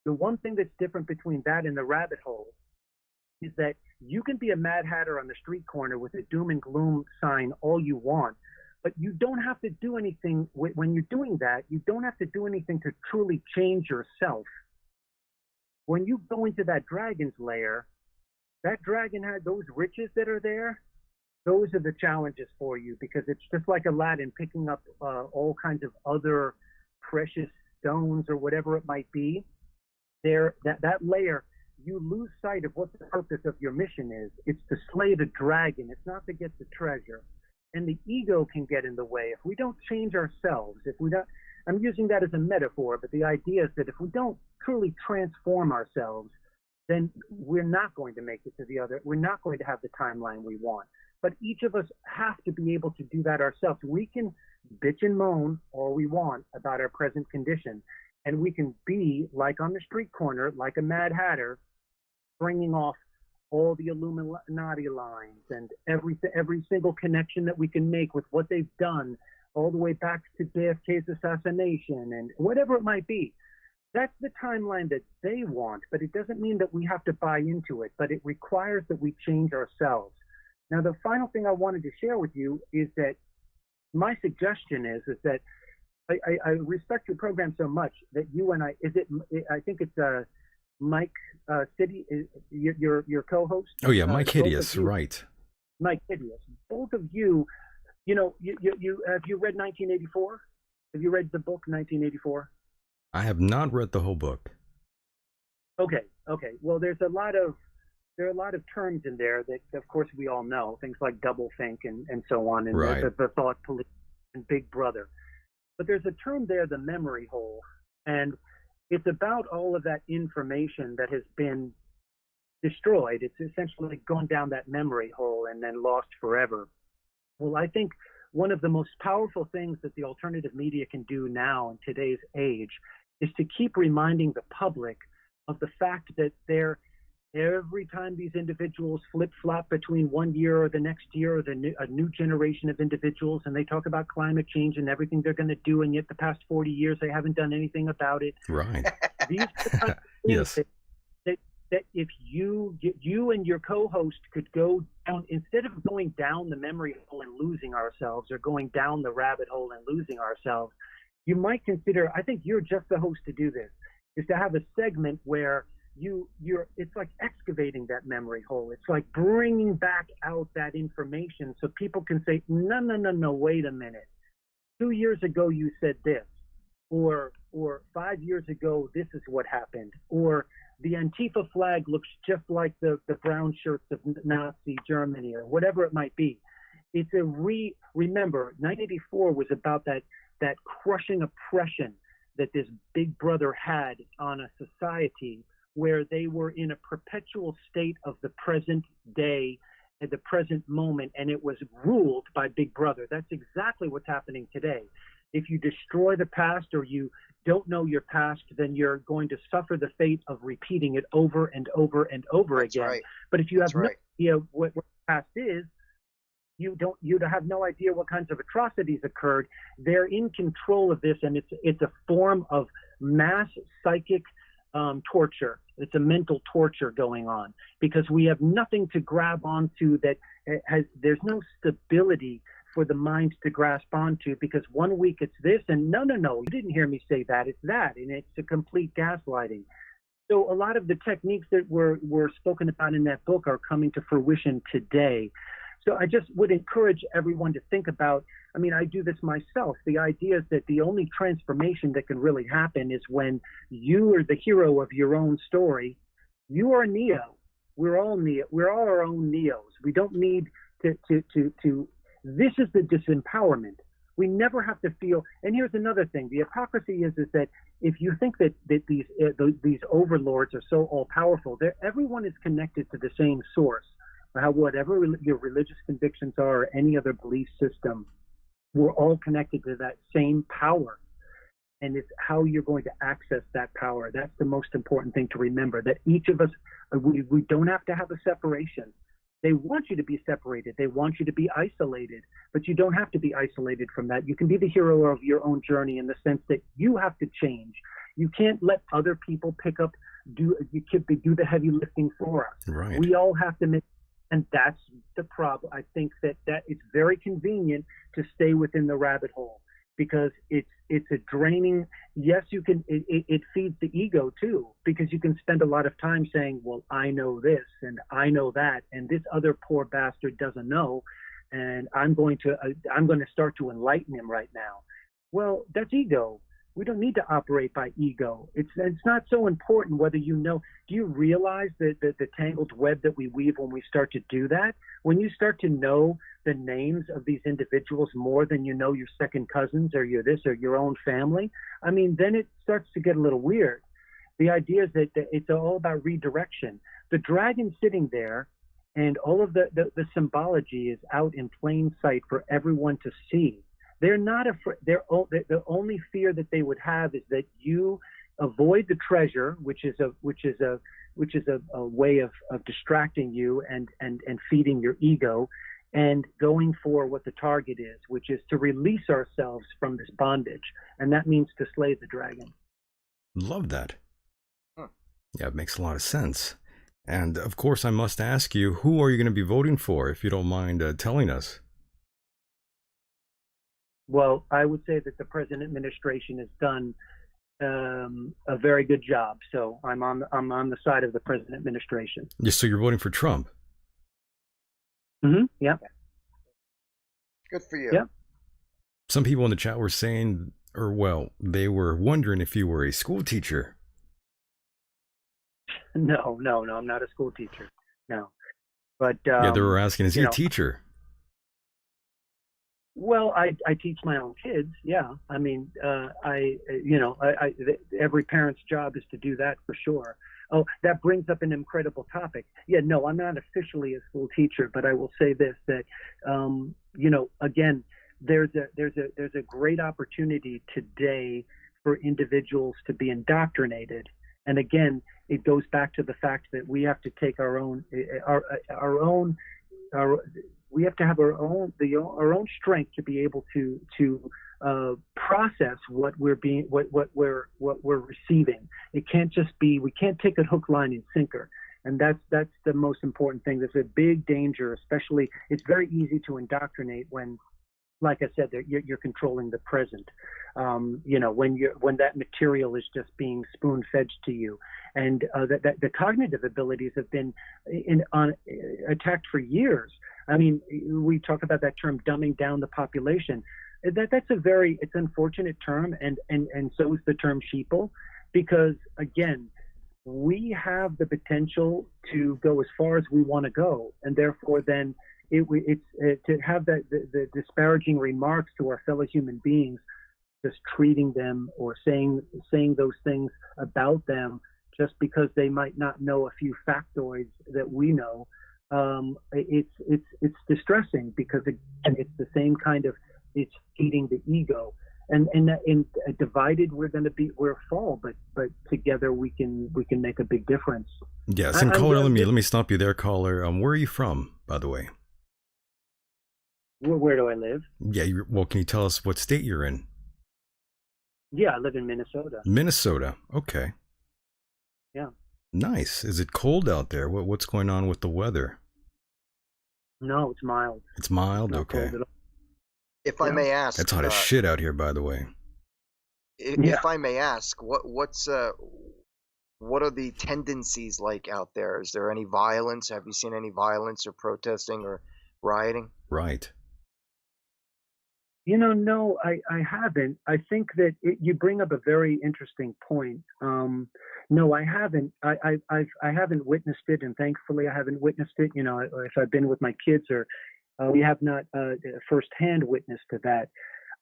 the one thing that's different between that and the rabbit hole is that you can be a Mad Hatter on the street corner with a doom and gloom sign all you want, but you don't have to do anything. When you're doing that, you don't have to do anything to truly change yourself. When you go into that dragon's lair, that dragon had those riches that are there. Those are the challenges for you, because it's just like Aladdin picking up all kinds of other precious stones or whatever it might be. That lair, you lose sight of what the purpose of your mission is. It's to slay the dragon. It's not to get the treasure. And the ego can get in the way if we don't change ourselves. If we don't, I'm using that as a metaphor, but the idea is that if we don't truly transform ourselves, then we're not going to make it to the other. We're not going to have the timeline we want. But each of us have to be able to do that ourselves. We can bitch and moan all we want about our present condition, and we can be like on the street corner, like a Mad Hatter, bringing off all the Illuminati lines and every single connection that we can make with what they've done, all the way back to JFK's assassination and whatever it might be. That's the timeline that they want, but it doesn't mean that we have to buy into it, but it requires that we change ourselves. Now, the final thing I wanted to share with you is that my suggestion is that I respect your program so much that you and I think it's Mike City, your co-host. Oh yeah, Mike Hideous, right? Mike Hideous. Both of you, you have you read 1984? Have you read the book 1984? I have not read the whole book. Okay. Well, there are a lot of terms in there that, of course, we all know, things like doublethink and so on, and right. the thought police and Big Brother. But there's a term there, the memory hole, and it's about all of that information that has been destroyed. It's essentially gone down that memory hole and then lost forever. Well, I think one of the most powerful things that the alternative media can do now in today's age is to keep reminding the public of the fact that every time these individuals flip-flop between one year or the next year, or a new generation of individuals, and they talk about climate change and everything they're going to do, and yet the past 40 years they haven't done anything about it. Right. These are the kind of yes. things that if you and your co-host could go down, instead of going down the memory hole and losing ourselves, or going down the rabbit hole and losing ourselves, you might consider, I think you're just the host to do this, is to have a segment where it's like excavating that memory hole. It's like bringing back out that information so people can say, no, wait a minute. 2 years ago you said this, or 5 years ago this is what happened, or the Antifa flag looks just like the brown shirts of Nazi Germany, or whatever it might be. It's remember, 1984 was about that crushing oppression that this Big Brother had on a society, where they were in a perpetual state of the present day at the present moment, and it was ruled by Big Brother. That's exactly what's happening today. If you destroy the past, or you don't know your past, then you're going to suffer the fate of repeating it over and over and over That's again. right. But if you have That's no right. idea what the past is, you have no idea what kinds of atrocities occurred. They're in control of this, and it's a form of mass psychic torture. It's a mental torture going on because we have nothing to grab onto that there's no stability for the mind to grasp onto, because 1 week it's this and no, you didn't hear me say that, it's that, and it's a complete gaslighting. So a lot of the techniques that were spoken about in that book are coming to fruition today. So I just would encourage everyone to think about, I mean, I do this myself. The idea is that the only transformation that can really happen is when you are the hero of your own story. You are Neo. We're all Neo. We're all our own Neos. We don't need to this is the disempowerment. We never have to feel, and here's another thing. The hypocrisy is that if you think that these overlords are so all-powerful, everyone is connected to the same source. Whatever your religious convictions are or any other belief system, we're all connected to that same power. And it's how you're going to access that power. That's the most important thing to remember, that each of us, we don't have to have a separation. They want you to be separated. They want you to be isolated, but you don't have to be isolated from that. You can be the hero of your own journey in the sense that you have to change. You can't let other people do the heavy lifting for us. Right. We all have to make, and that's the problem. I think that it's very convenient to stay within the rabbit hole because it's a draining. Yes, you can. It feeds the ego too, because you can spend a lot of time saying, "Well, I know this and I know that, and this other poor bastard doesn't know, and I'm going to start to enlighten him right now." Well, that's ego. We don't need to operate by ego. It's not so important whether you know. Do you realize that the tangled web that we weave when we start to do that? When you start to know the names of these individuals more than you know your second cousins or your this or your own family, I mean, then it starts to get a little weird. The idea is that it's all about redirection. The dragon sitting there and all of the symbology is out in plain sight for everyone to see. They're not afraid. The only fear that they would have is that you avoid the treasure, which is a way of distracting you and feeding your ego, and going for what the target is, which is to release ourselves from this bondage, and that means to slay the dragon. Love that. Yeah, it makes a lot of sense. And of course, I must ask you, who are you going to be voting for, if you don't mind telling us? Well, I would say that the present administration has done a very good job. So I'm on the side of the present administration. Yeah, so you're voting for Trump? Mm-hmm. Yeah. Good for you. Yeah. Some people in the chat were saying, they were wondering if you were a school teacher. No, I'm not a school teacher. No. But yeah, they were asking, is he a teacher? Well, I teach my own kids. Yeah, I mean, every parent's job is to do that for sure. Oh, that brings up an incredible topic. Yeah, no, I'm not officially a school teacher, but I will say this: that again, there's a great opportunity today for individuals to be indoctrinated. And again, it goes back to the fact that we have to take we have to have our own strength to be able to process what we're receiving. It can't just be, we can't take it hook, line, and sinker. And that's the most important thing. There's a big danger, especially, it's very easy to indoctrinate when, like I said, you're controlling the present. When that material is just being spoon-fed to you, and the cognitive abilities have been attacked for years. I mean, we talk about that term dumbing down the population. It's unfortunate term, and so is the term sheeple, because again, we have the potential to go as far as we want to go, and therefore then it's to have the disparaging remarks to our fellow human beings, just treating them or saying those things about them just because they might not know a few factoids that we know. It's distressing, because again, it's the same kind of, it's feeding the ego, and divided we're fall, but together we can make a big difference. Yes, and caller, let me stop you there, caller. Where are you from, by the way? Where do I live? Yeah, well, can you tell us what state you're in? Yeah, I live in Minnesota. Minnesota. Okay. Yeah. Nice. Is it cold out there? What's going on with the weather? No, it's mild. It's mild? Not Okay. cold at all. If I Yeah. may ask, That's hot as shit out here, by the way. if I may ask, what are the tendencies like out there? Is there any violence? Have you seen any violence or protesting or rioting? Right. No, I haven't. I think that you bring up a very interesting point. No, I haven't. I haven't witnessed it, and thankfully I haven't witnessed it. If I've been with my kids, or we have not firsthand witness to that.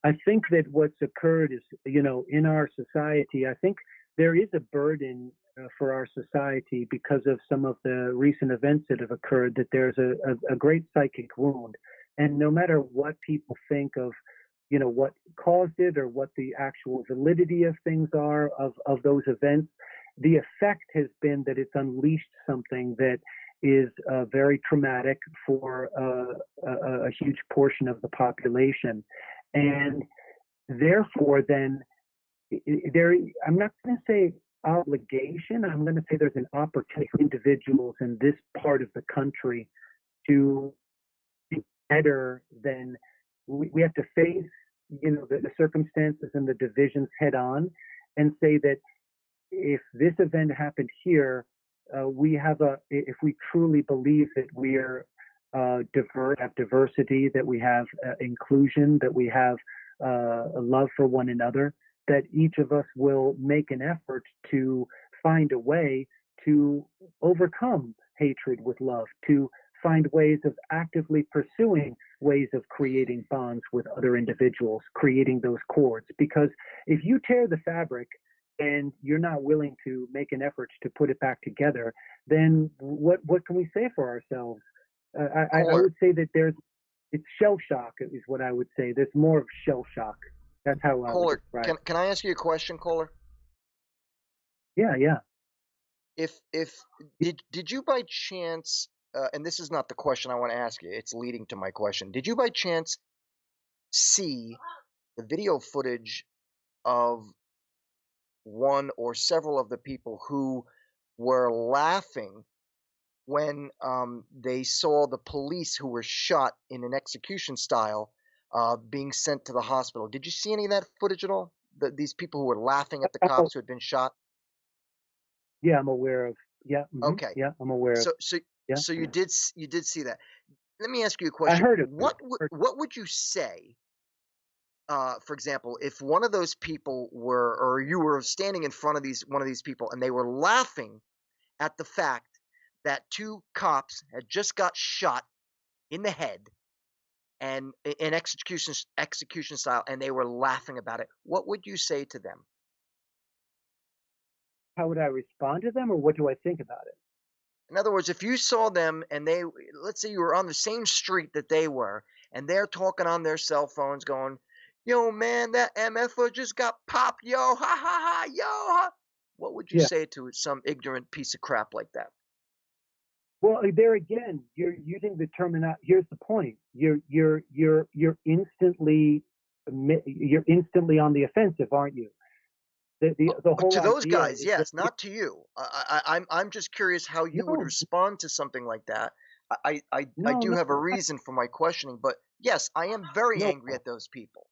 I think that what's occurred is, in our society, I think there is a burden for our society because of some of the recent events that have occurred, that there's a great psychic wound. And no matter what people think of, what caused it or what the actual validity of things are of those events, the effect has been that it's unleashed something that is very traumatic for a huge portion of the population. And therefore, then, I'm not going to say obligation, I'm going to say there's an opportunity for individuals in this part of the country to be better than we have to face, the circumstances and the divisions head on, and say that if this event happened here, if we truly believe that we are have diversity, that we have inclusion, that we have a love for one another, that each of us will make an effort to find a way to overcome hatred with love, to find ways of actively pursuing ways of creating bonds with other individuals, creating those cords. Because if you tear the fabric and you're not willing to make an effort to put it back together, then what can we say for ourselves? I would say that it's shell shock is what I would say. There's more of shell shock. That's how I would describe it. Can I ask you a question, caller? Yeah. If did you by chance, and this is not the question I want to ask you, it's leading to my question. Did you by chance see the video footage of one or several of the people who were laughing when they saw the police who were shot in an execution style being sent to the hospital? Did you see any of that footage at all? These people who were laughing at the cops who had been shot? Yeah, I'm aware of. Yeah. Okay. Yeah, I'm aware of. Yeah. So you did see that. Let me ask you a I question. heard it. What would you say, for example, if one of those people were, or you were standing in front of one of these people, and they were laughing at the fact that two cops had just got shot in the head and in execution style, and they were laughing about it? What would you say to them? How would I respond to them, or what do I think about it? In other words, if you saw them and let's say you were on the same street that they were, and they're talking on their cell phones going, yo, man, that MFer just got popped, yo, ha, ha, ha, yo, ha. What would you say to some ignorant piece of crap like that? Well, there again, you're using the terminology. Here's the point: you're instantly on the offensive, aren't you? The whole to those idea guys, is yes, not to you. I'm just curious how you would respond to something like that. I do have a reason for my questioning, but yes, I am very angry at those people.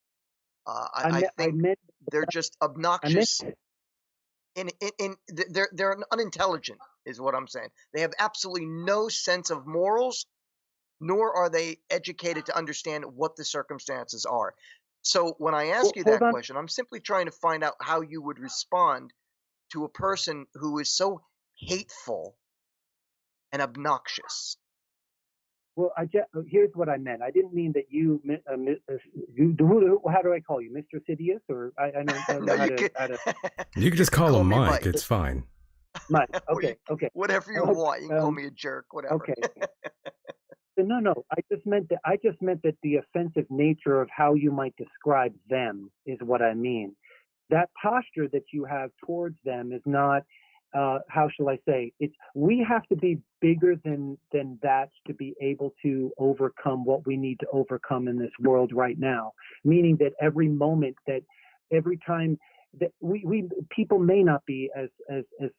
I think they're just obnoxious. They're unintelligent, is what I'm saying. They have absolutely no sense of morals, nor are they educated to understand what the circumstances are. So when I ask you that question, I'm simply trying to find out how you would respond to a person who is so hateful and obnoxious. Well, here's what I meant. I didn't mean that you. How do I call you, Mr. Sidious? Or I don't know how to. You can just call him Mike. It's fine. Mike. Okay. Whatever you want. You can call me a jerk. Whatever. Okay. No. I just meant that the offensive nature of how you might describe them is what I mean. That posture that you have towards them is not how shall I say? We have to be bigger than that to be able to overcome what we need to overcome in this world right now. Meaning that every moment, that every time that we people may not be as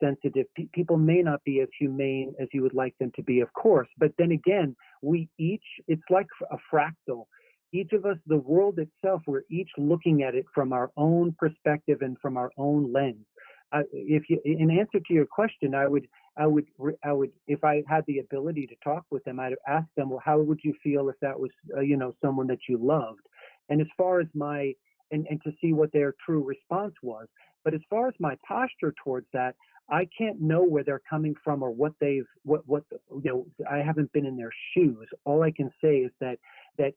sensitive, people may not be as humane as you would like them to be, of course. But then again, we each, it's like a fractal. Each of us, the world itself, we're each looking at it from our own perspective and from our own lens. If you, in answer to your question, I would, if I had the ability to talk with them, I'd ask them, well, how would you feel if that was, someone that you loved? And as far as and to see what their true response was. But as far as my posture towards that, I can't know where they're coming from or what I haven't been in their shoes. All I can say is that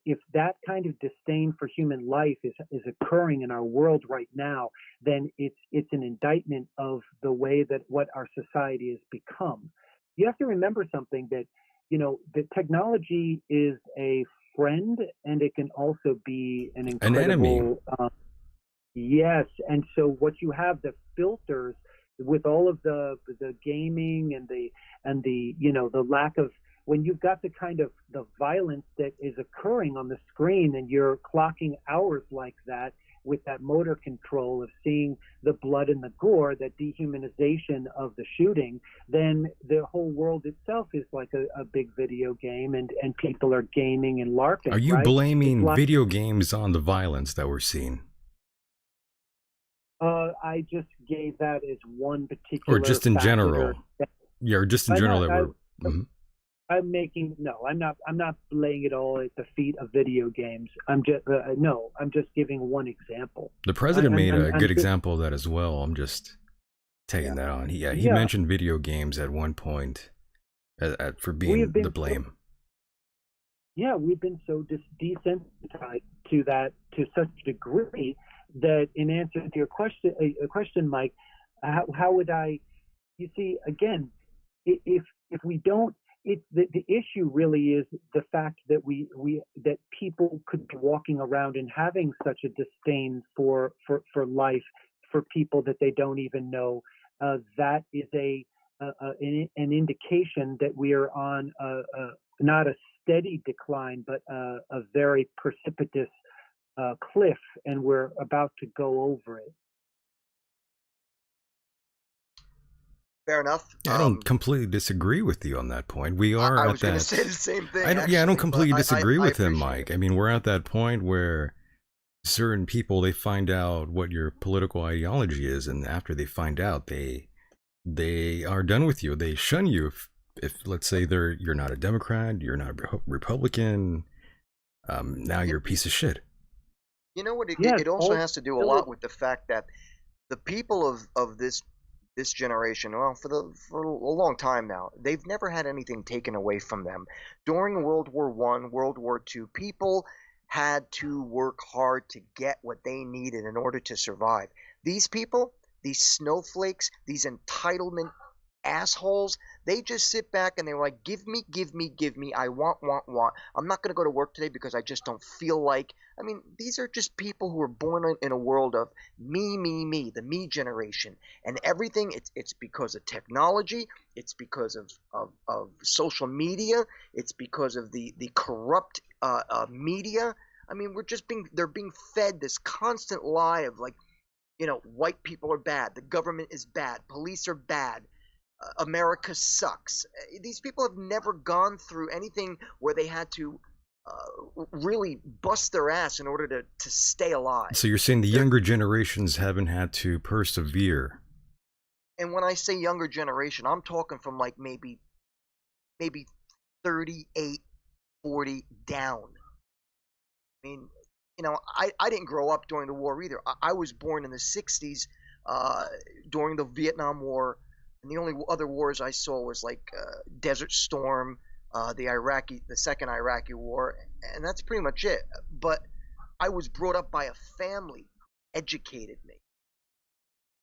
if that kind of disdain for human life is occurring in our world right now, then it's an indictment of the way that what our society has become. You have to remember something, that that technology is a friend, and it can also be an incredible enemy. Yes, and so what you have, the filters with all of the gaming and the lack of, when you've got the kind of the violence that is occurring on the screen, and you're clocking hours like that with that motor control of seeing the blood and the gore, that dehumanization of the shooting, then the whole world itself is like a big video game, and people are gaming and LARPing. Are you right? blaming video games on the violence that we're seeing? I just gave that as one particular, or just in general. Yeah, or just in general. I'm not laying it all at the feet of video games. I'm just giving one example. The president made a good example of that as well. I'm just taking that on. He mentioned video games at one point for being the blame. We've been so desensitized to that to such a degree that, in answer to your question, Mike, how would I? You see, again, if we don't. The issue really is the fact that that people could be walking around and having such a disdain for life, for people that they don't even know. That is an indication that we are on not a steady decline, but a very precipitous cliff, and we're about to go over it. Fair enough. I don't completely disagree with you on that point. We are I at was going that. to say the same thing. I don't completely disagree with him, appreciate Mike. it. I mean, we're at that point where certain people, they find out what your political ideology is, and after they find out, they are done with you. They shun you. If let's say you're not a Democrat, you're not a Republican, now you're a piece of shit. You know what? It also has to do a lot with the fact that the people of this generation, well, for a long time now, they've never had anything taken away from them. During World War I, World War II, people had to work hard to get what they needed in order to survive. These people, these snowflakes, these entitlement assholes, they just sit back and they're like, give me, I want. I'm not going to go to work today because I just don't feel like. I mean, these are just people who are born in a world of me, the me generation. And everything, it's because of technology, it's because of social media, it's because of the corrupt media. I mean, they're being fed this constant lie of, like, white people are bad, the government is bad, police are bad, America sucks. These people have never gone through anything where they had to really bust their ass in order to stay alive. So you're saying the younger generations haven't had to persevere? And when I say younger generation, I'm talking from like maybe 38, 40 down. I mean, I didn't grow up during the war either. I was born in the 60s during the Vietnam War. And the only other wars I saw was like Desert Storm, the second Iraqi war, and that's pretty much it. But I was brought up by a family who educated me.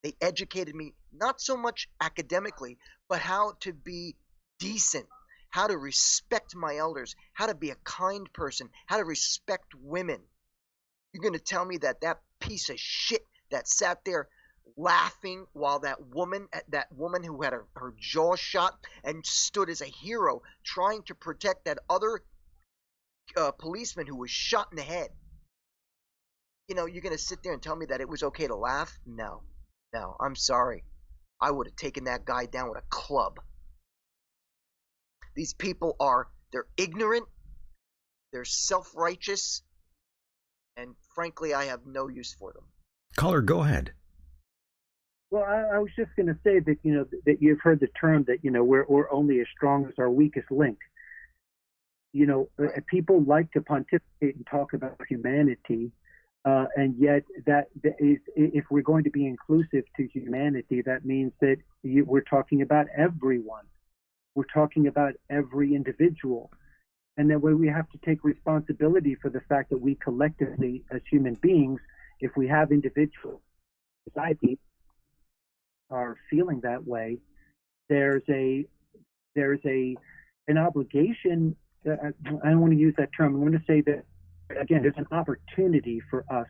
They educated me not so much academically, but how to be decent, how to respect my elders, how to be a kind person, how to respect women. You're going to tell me that piece of shit that sat there laughing while that woman who had her jaw shot and stood as a hero trying to protect that other policeman who was shot in the head. You know, you're going to sit there and tell me that it was okay to laugh? No. No, I'm sorry. I would have taken that guy down with a club. These people they're ignorant, they're self-righteous, and frankly, I have no use for them. Caller, go ahead. Well, I was just going to say that, you know, that you've heard the term that, you know, we're only as strong as our weakest link. You know, people like to pontificate and talk about humanity, and yet that is, if we're going to be inclusive to humanity, that means that we're talking about everyone. We're talking about every individual. And that way we have to take responsibility for the fact that we collectively, as human beings, if we have individual society are feeling that way, there's an obligation. I don't want to use that term. I'm going to say that, again, there's an opportunity for us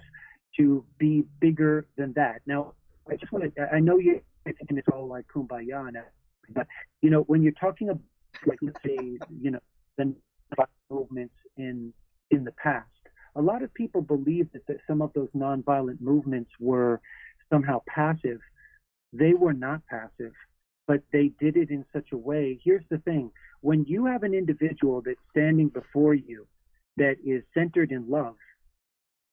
to be bigger than that. Now, I just want to, I know you're thinking it's all like kumbaya now, but, you know, when you're talking about, like, let's say, you know, the movements in the past, a lot of people believe that some of those nonviolent movements were somehow passive. They were not passive, but they did it in such a way. Here's the thing. When you have an individual that's standing before you that is centered in love,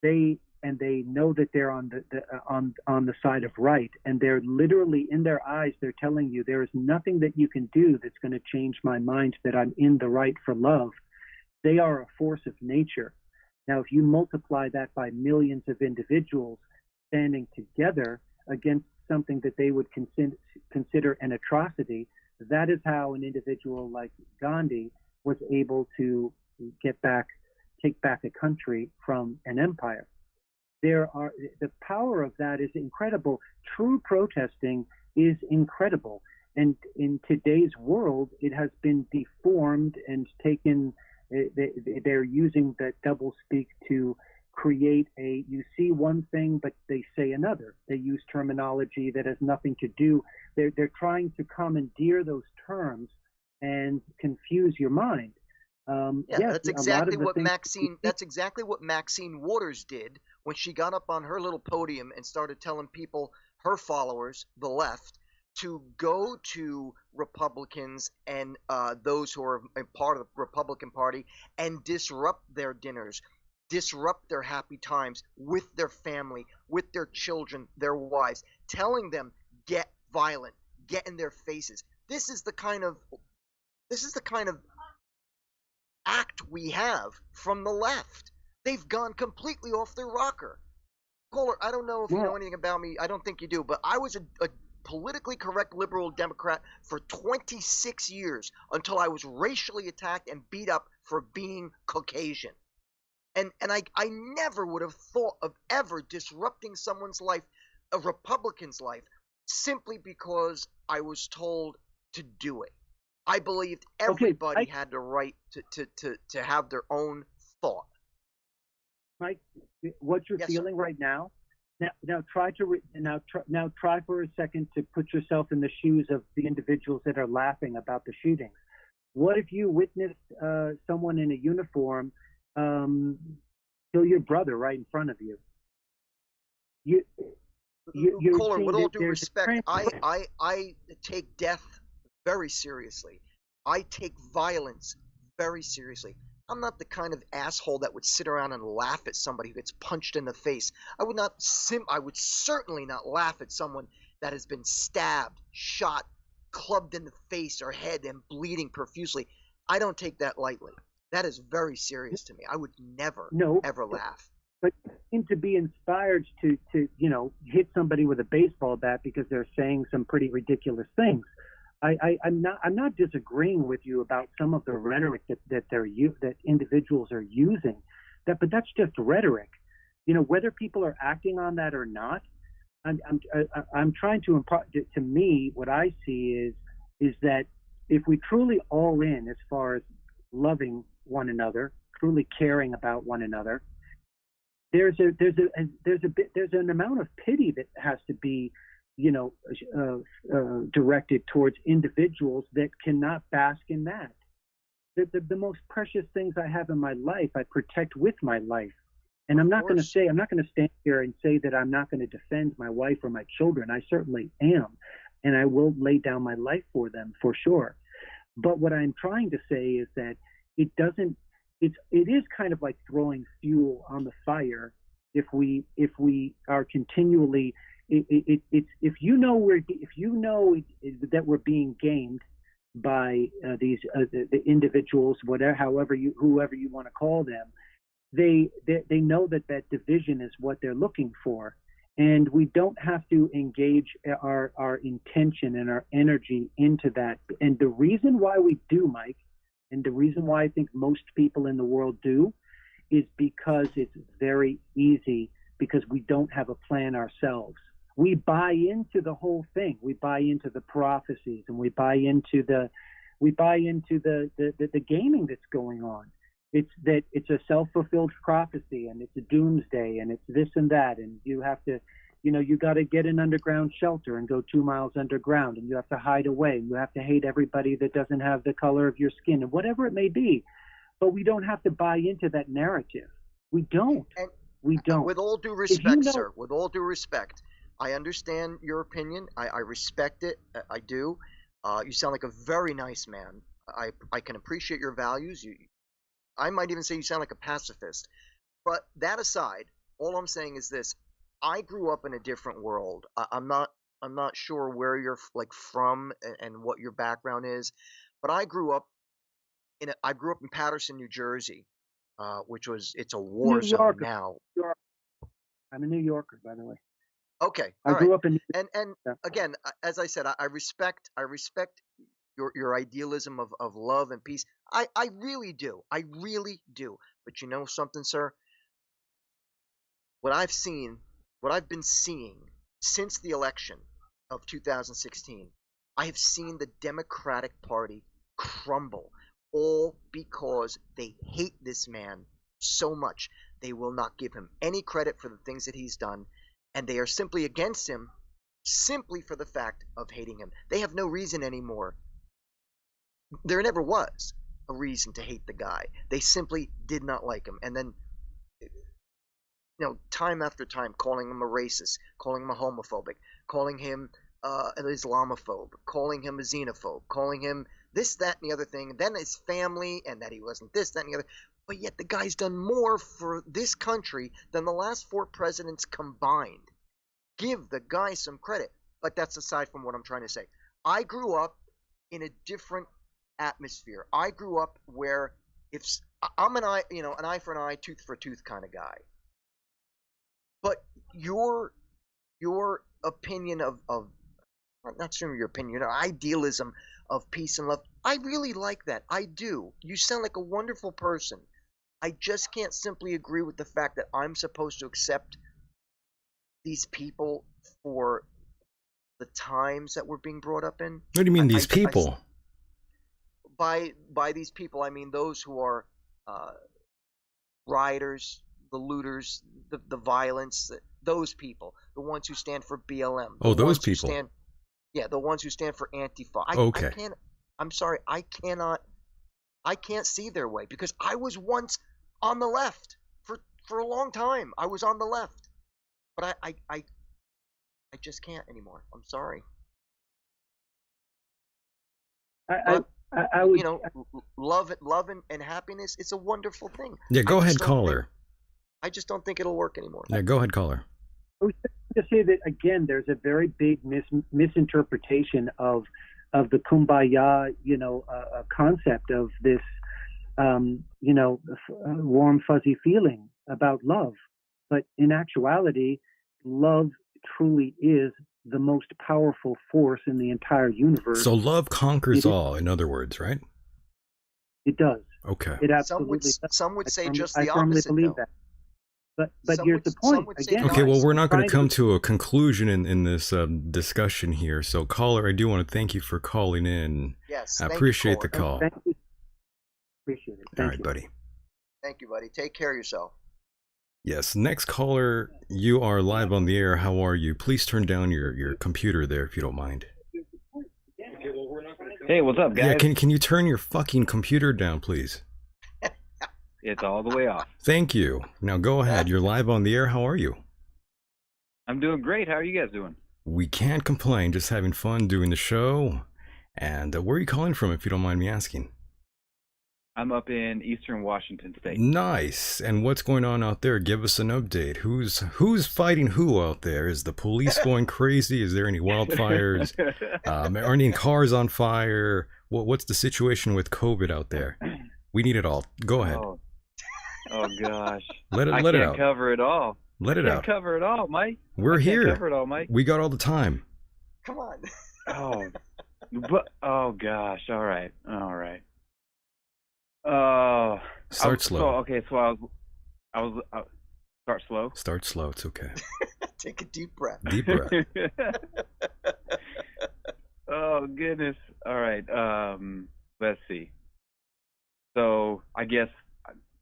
they know that they're on the side of right, and they're literally, in their eyes, they're telling you there is nothing that you can do that's going to change my mind that I'm in the right for love. They are a force of nature. Now, if you multiply that by millions of individuals standing together against something that they would consider an atrocity, that is how an individual like Gandhi was able to take back a country from an empire. The power of that is incredible. True protesting is incredible. And in today's world, it has been deformed and taken, they're using that doublespeak to create you see one thing, but they say another. They use terminology that has nothing to do. They're trying to commandeer those terms and confuse your mind. Yes, that's exactly what Maxine. That's exactly what Maxine Waters did when she got up on her little podium and started telling people, her followers, the left, to go to Republicans and those who are a part of the Republican Party and disrupt their dinners, disrupt their happy times with their family, with their children, their wives, telling them, get violent, get in their faces. This is the kind of act we have from the left. They've gone completely off their rocker. Caller, I don't know if you know anything about me. I don't think you do, but I was a politically correct liberal Democrat for 26 years until I was racially attacked and beat up for being Caucasian. And I never would have thought of ever disrupting someone's life, a Republican's life, simply because I was told to do it. I believed everybody had the right to have their own thought. Mike, what you're feeling right now. Now try for a second to put yourself in the shoes of the individuals that are laughing about the shootings. What if you witnessed someone in a uniform kill your brother right in front of you? Caller, with all due respect, I take death very seriously. I take violence very seriously. I'm not the kind of asshole that would sit around and laugh at somebody who gets punched in the face. I would certainly not laugh at someone that has been stabbed, shot, clubbed in the face or head and bleeding profusely. I don't take that lightly. That is very serious to me. I would never, ever laugh. But you seem to be inspired to hit somebody with a baseball bat because they're saying some pretty ridiculous things. I'm not disagreeing with you about some of the rhetoric that individuals are using, but that's just rhetoric. You know, whether people are acting on that or not, I'm trying to impart. To me, what I see is that if we truly all in as far as loving one another, truly caring about one another, there's an amount of pity that has to be directed towards individuals that cannot bask in that. The most precious things I have in my life, I protect with my life. And I'm not going to stand here and say that I'm not going to defend my wife or my children. I certainly am. And I will lay down my life for them, for sure. But what I'm trying to say is that it is kind of like throwing fuel on the fire if we are continually, if you know that we're being gamed by these the individuals, whoever you want to call them, they know that division is what they're looking for, and we don't have to engage our intention and our energy into that. And the reason why we do, Mike, and the reason why I think most people in the world do, is because it's very easy, because we don't have a plan ourselves. We buy into the whole thing. We buy into the prophecies, and we buy into the gaming that's going on. It's a self-fulfilled prophecy, and it's a doomsday, and it's this and that, and you have to, you got to get an underground shelter and go 2 miles underground, and you have to hide away, and you have to hate everybody that doesn't have the color of your skin, and whatever it may be. But we don't have to buy into that narrative. We don't. We don't. With all due respect, sir, with all due respect, I understand your opinion. I respect it. I do. You sound like a very nice man. I can appreciate your values. I might even say you sound like a pacifist. But that aside, all I'm saying is this: I grew up in a different world. I'm not sure where you're from and what your background is, but I grew up in Paterson, New Jersey, it's a war zone now. I'm a New Yorker, by the way. Okay, I grew up in and again, as I said, I respect your idealism of love and peace. I really do. I really do. But you know something, sir? What I've been seeing since the election of 2016, I have seen the Democratic Party crumble, all because they hate this man so much. They will not give him any credit for the things that he's done, and they are simply against him simply for the fact of hating him. They have no reason anymore. There never was a reason to hate the guy. They simply did not like him. And then, time after time, calling him a racist, calling him a homophobic, calling him an Islamophobe, calling him a xenophobe, calling him this, that, and the other thing, then his family, and that he wasn't this, that, and the other. But yet the guy's done more for this country than the last 4 presidents combined. Give the guy some credit. But that's aside from what I'm trying to say. I grew up in a different atmosphere. I grew up where I'm an eye for an eye, tooth for a tooth kind of guy. But your opinion of not sure your opinion, your idealism of peace and love, I really like that. I do. You sound like a wonderful person. I just can't simply agree with the fact that I'm supposed to accept these people for the times that we're being brought up in. What do you mean, these people? By these people, I mean those who are rioters, the looters, the violence, those people, the ones who stand for BLM. Oh, those people. The ones who stand for Antifa. Okay. I'm sorry, I can't see their way, because I was once on the left for a long time. I was on the left, but I just can't anymore. I'm sorry. I would, love and happiness. It's a wonderful thing. Yeah, go ahead, caller. I just don't think it'll work anymore. Yeah, go ahead, caller. I was to say that again. There's a very big misinterpretation of the kumbaya, concept of this, warm fuzzy feeling about love. But in actuality, love truly is the most powerful force in the entire universe. So love conquers all, in other words, right? It does. Okay. It absolutely does. Some would say just the opposite. I firmly believe that. But here's the point. Again, okay, well, we're not going to come to a conclusion in this discussion here. So, caller, I do want to thank you for calling in. Yes. I appreciate the call. Thank you. Appreciate it. All right, buddy. Thank you, buddy. Take care of yourself. Yes, next caller, you are live on the air. How are you? Please turn down your computer there if you don't mind. Hey, what's up, guys? Yeah, can you turn your fucking computer down, please? It's all the way off. Thank you. Now go ahead. You're live on the air. How are you? I'm doing great. How are you guys doing? We can't complain. Just having fun doing the show. And where are you calling from, if you don't mind me asking? I'm up in Eastern Washington State. Nice. And what's going on out there? Give us an update. Who's fighting who out there? Is the police going crazy? Is there any wildfires? Are any cars on fire? What's the situation with COVID out there? We need it all. Go ahead. Oh gosh. Let it I out. can't cover it all. Let it out. Cover it all, Mike. We're here. Cover it all, Mike. We got all the time. Come on. Oh gosh. All right. Start slow. I was start slow. Start slow. It's okay. Take a deep breath. Deep breath. Oh goodness. All right. Let's see. So I guess,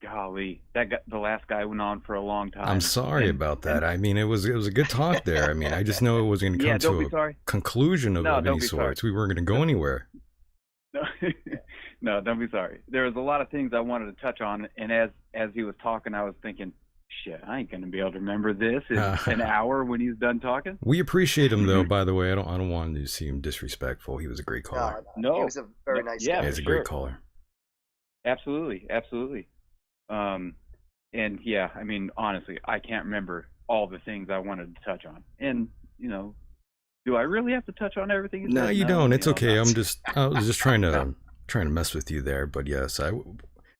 golly, the last guy went on for a long time. I'm sorry about that. I mean, it was a good talk there. I mean, I just know it was going to come to a conclusion of any sorts. We weren't going to go anywhere. No, don't be sorry. There was a lot of things I wanted to touch on, and as he was talking, I was thinking, shit, I ain't going to be able to remember this in an hour when he's done talking. We appreciate him, though. By the way, I don't want to seem disrespectful. He was a great caller. No, he was a very nice guy. He was a great caller. Absolutely. And yeah, I mean, honestly, I can't remember all the things I wanted to touch on. And, do I really have to touch on everything? No, you don't. It's okay. I was just trying to mess with you there. But yes,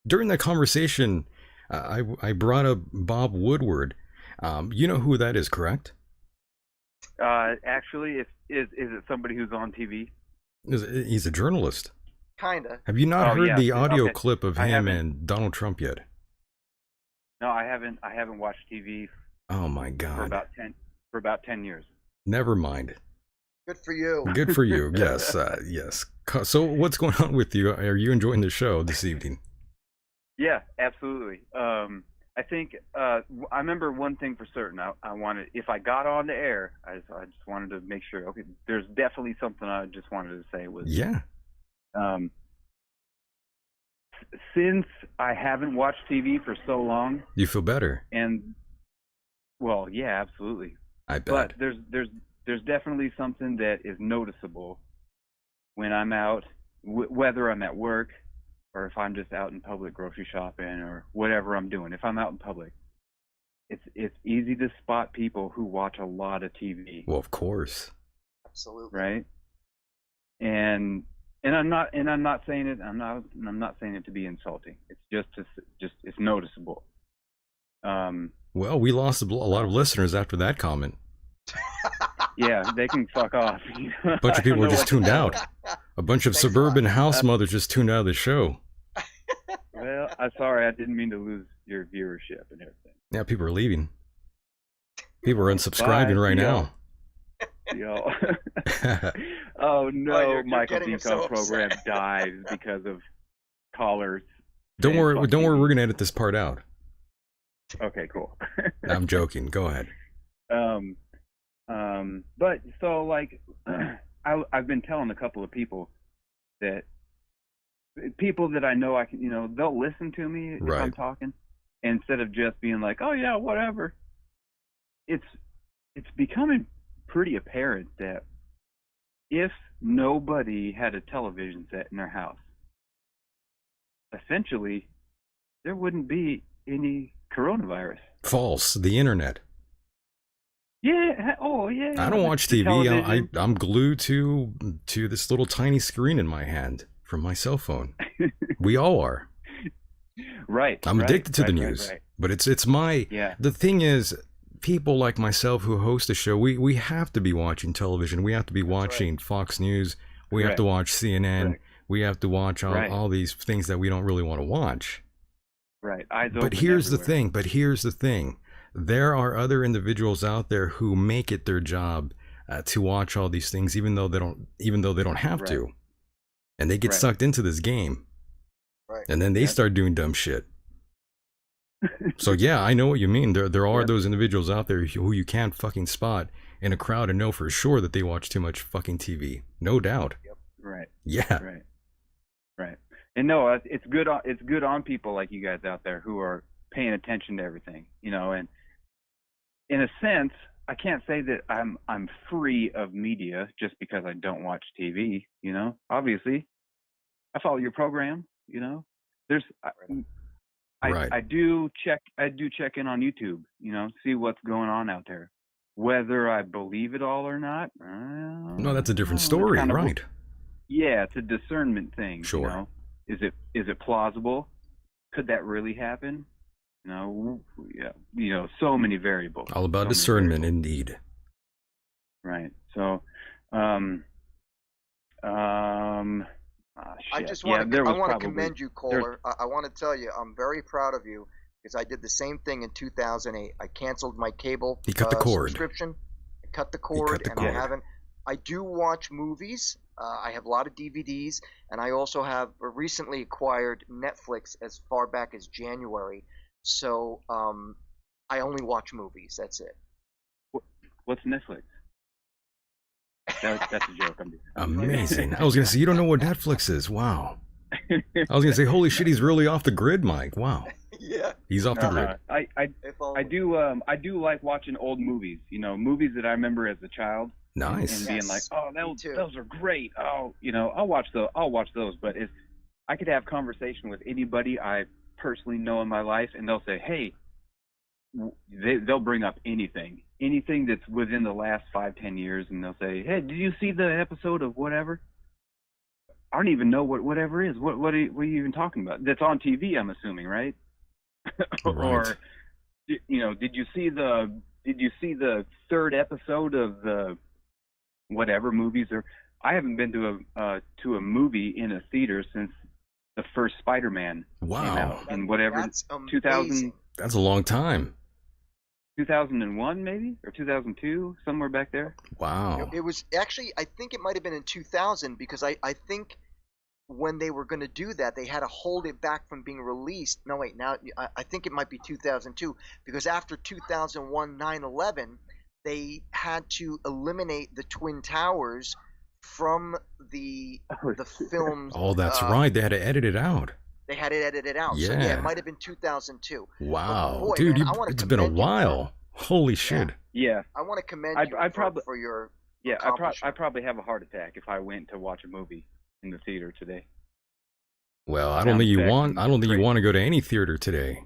during that conversation, I brought up Bob Woodward. You know who that is, correct? Actually, is it somebody who's on TV? He's a journalist. Kinda. Have you not heard the audio clip of him and Donald Trump yet? No, I haven't. I haven't watched TV. Oh my God. For about 10 years. Never mind. Good for you. Good for you. Yes, yes. So, what's going on with you? Are you enjoying the show this evening? Yeah, absolutely. I think I remember one thing for certain. I wanted, if I got on the air, I just wanted to make sure. Okay, there's definitely something I just wanted to say was. Yeah. Since I haven't watched TV for so long, you feel better. And well, yeah, absolutely. I bet. But there's definitely something that is noticeable when I'm out, whether I'm at work or if I'm just out in public grocery shopping or whatever I'm doing. If I'm out in public, it's easy to spot people who watch a lot of TV. Well, of course. Absolutely. Right. And I'm not saying it. I'm not saying it to be insulting. It's just it's noticeable. Well, we lost a lot of listeners after that comment. Yeah, they can fuck off. A bunch of people were just tuned out. A bunch of suburban house mothers just tuned out of the show. Well, I'm sorry. I didn't mean to lose your viewership and everything. Yeah, people are leaving. People are unsubscribing right now. Yo. Oh no, you're Michael getting Decon so program dies because of callers. Don't worry, we're gonna edit this part out. Okay, cool. I'm joking. Go ahead. But so like, I've been telling a couple of people that I know I can, they'll listen to me if I'm talking, instead of just being like, oh yeah, whatever. It's becoming pretty apparent that if nobody had a television set in their house, essentially there wouldn't be any coronavirus. False. The internet. Yeah. Oh, yeah. I don't watch TV. I'm glued to this little tiny screen in my hand from my cell phone. We all are. Right. I'm addicted to the news, but it's my. Yeah. The thing is, people like myself who host a show, we have to be watching television. We have to be watching Fox News. We have to watch CNN. We have to watch all these things that we don't really want to watch. Right. But here's the thing. There are other individuals out there who make it their job to watch all these things, even though they don't have to, and they get sucked into this game, and then they start doing dumb shit. So yeah, I know what you mean. There are Yeah. those individuals out there who you can't fucking spot in a crowd and know for sure that they watch too much fucking TV. No doubt. Right. Yeah. Right. And no, it's good. It's good on people like you guys out there who are paying attention to everything. You know, and in a sense, I can't say that I'm free of media just because I don't watch TV. You know, obviously, I follow your program. You know, there's I do check in on YouTube. You know, see what's going on out there. Whether I believe it all or not, No, that's a different story, right? Yeah, it's a discernment thing. Sure. You know? Is it plausible? Could that really happen? You know, yeah. You know, so many variables. All about discernment, indeed. I Right. So, just want to commend you, Kohler. I want to tell you, I'm very proud of you because I did the same thing in 2008. I canceled my cable He cut the cord. subscription. I cut the cord, and I haven't. I do watch movies. I have a lot of DVDs, and I also have recently acquired Netflix as far back as January. So I only watch movies. That's it. What's Netflix? That's a joke. Amazing. I was going to say, you don't know what Netflix is. Wow. I was going to say, holy shit, he's really off the grid, Mike. Wow. Yeah. He's off the grid. I do like watching old movies. You know, movies that I remember as a child. Nice. And being like, oh, those are great. Oh, you know, I'll watch those. But I could have conversation with anybody I personally know in my life, and they'll say, hey, they'll bring up anything that's within the last 5-10 years, and they'll say, hey, did you see the episode of whatever? I don't even know what whatever is. What are you even talking about? That's on TV, I'm assuming, right? Or, you know, did you see the third episode of the whatever movies? Or I haven't been to a movie in a theater since the first Spider-Man came out in whatever 2000. That's a long time. 2001 maybe, or 2002, somewhere back there. Wow. It was actually, I think it might have been in 2000 because I think when they were going to do that, they had to hold it back from being released. No, wait, now I think it might be 2002 because after 2001 9/11, they had to eliminate the Twin Towers from the films. Oh, that's right. They had to edit it out. They had it edited out. Yeah. So yeah, it might have been 2002. Wow. Boy, dude, man, it's been a while. Holy shit. Yeah. I want to commend you for your I probably have a heart attack if I went to watch a movie in the theater today. Well, I don't think you want to go to any theater today.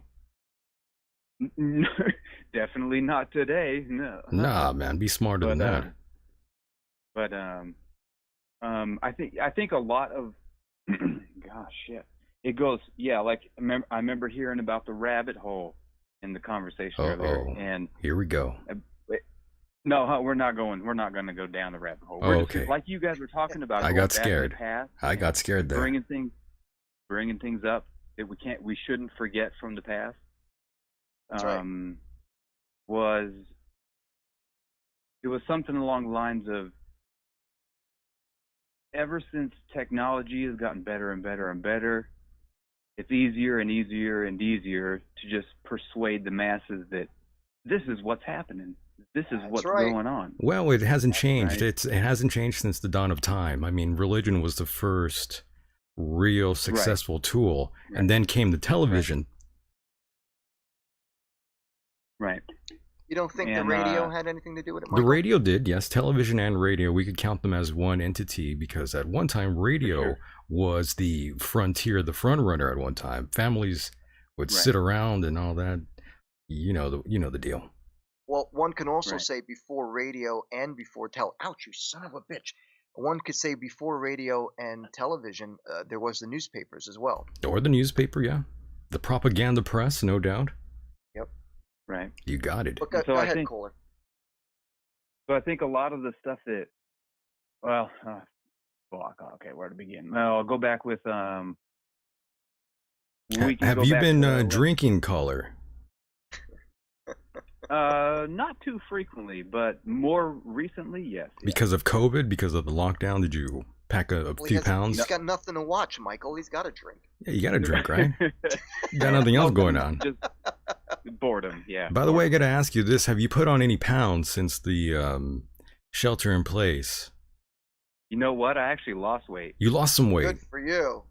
Definitely not today. No. Nah, man, be smarter than that. But I think a lot of gosh, shit. It goes, yeah, like I remember hearing about the rabbit hole in the conversation earlier, and here we go. No, we're not going to go down the rabbit hole. Okay. Like you guys were talking about. I got scared. I got scared there. Bringing things up that we shouldn't forget from the past. That's right. It was something along the lines of, ever since technology has gotten better and better and better, it's easier and easier and easier to just persuade the masses that this is what's happening. This is what's going on. Well, it hasn't changed. Right? It hasn't changed since the dawn of time. I mean, religion was the first real successful tool, and then came the television. Right. You don't think the radio had anything to do with it, Michael? The radio did, yes. Television and radio, we could count them as one entity because at one time radio was the frontier, the front runner at one time. Families would sit around and all that. You know the deal. Well, one can also say before radio and before ouch, you son of a bitch. One could say before radio and television, there was the newspapers as well. Or the newspaper, yeah. The propaganda press, no doubt. Yep. Right. You got it. Go ahead, Kohler. So I think a lot of the stuff that, well, okay, where to begin? Well, I'll go back with, have you been drinking, Kohler? Not too frequently, but more recently, yes. Because of COVID, because of the lockdown, did you pack a few pounds? He's got nothing to watch, Michael. He's got to drink. Yeah, you got to drink, right? You got nothing else going on. Boredom, yeah. By the way, I got to ask you this. Have you put on any pounds since the shelter in place? You know what? I actually lost weight. You lost some weight. Good for you.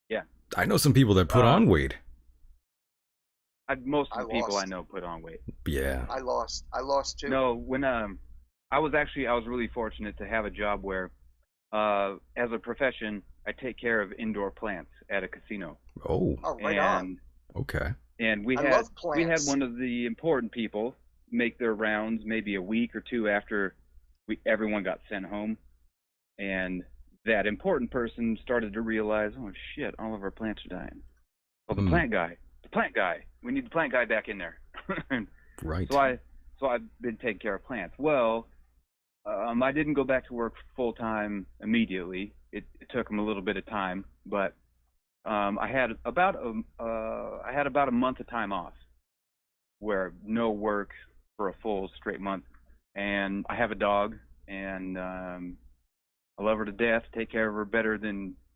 Yeah. I know some people that put on weight. Most of the people I know put on weight. Yeah. I lost too. No, when I was really fortunate to have a job where, as a profession, I take care of indoor plants at a casino. Oh. Oh, right on. Okay. And we had one of the important people make their rounds maybe a week or two after everyone got sent home, and that important person started to realize, oh shit, all of our plants are dying. Well, the plant guy, we need the plant guy back in there. Right. So I've been taking care of plants. Well, I didn't go back to work full time immediately. It took him a little bit of time, but I had about a month of time off, where no work for a full straight month. And I have a dog, and I love her to death. Take care of her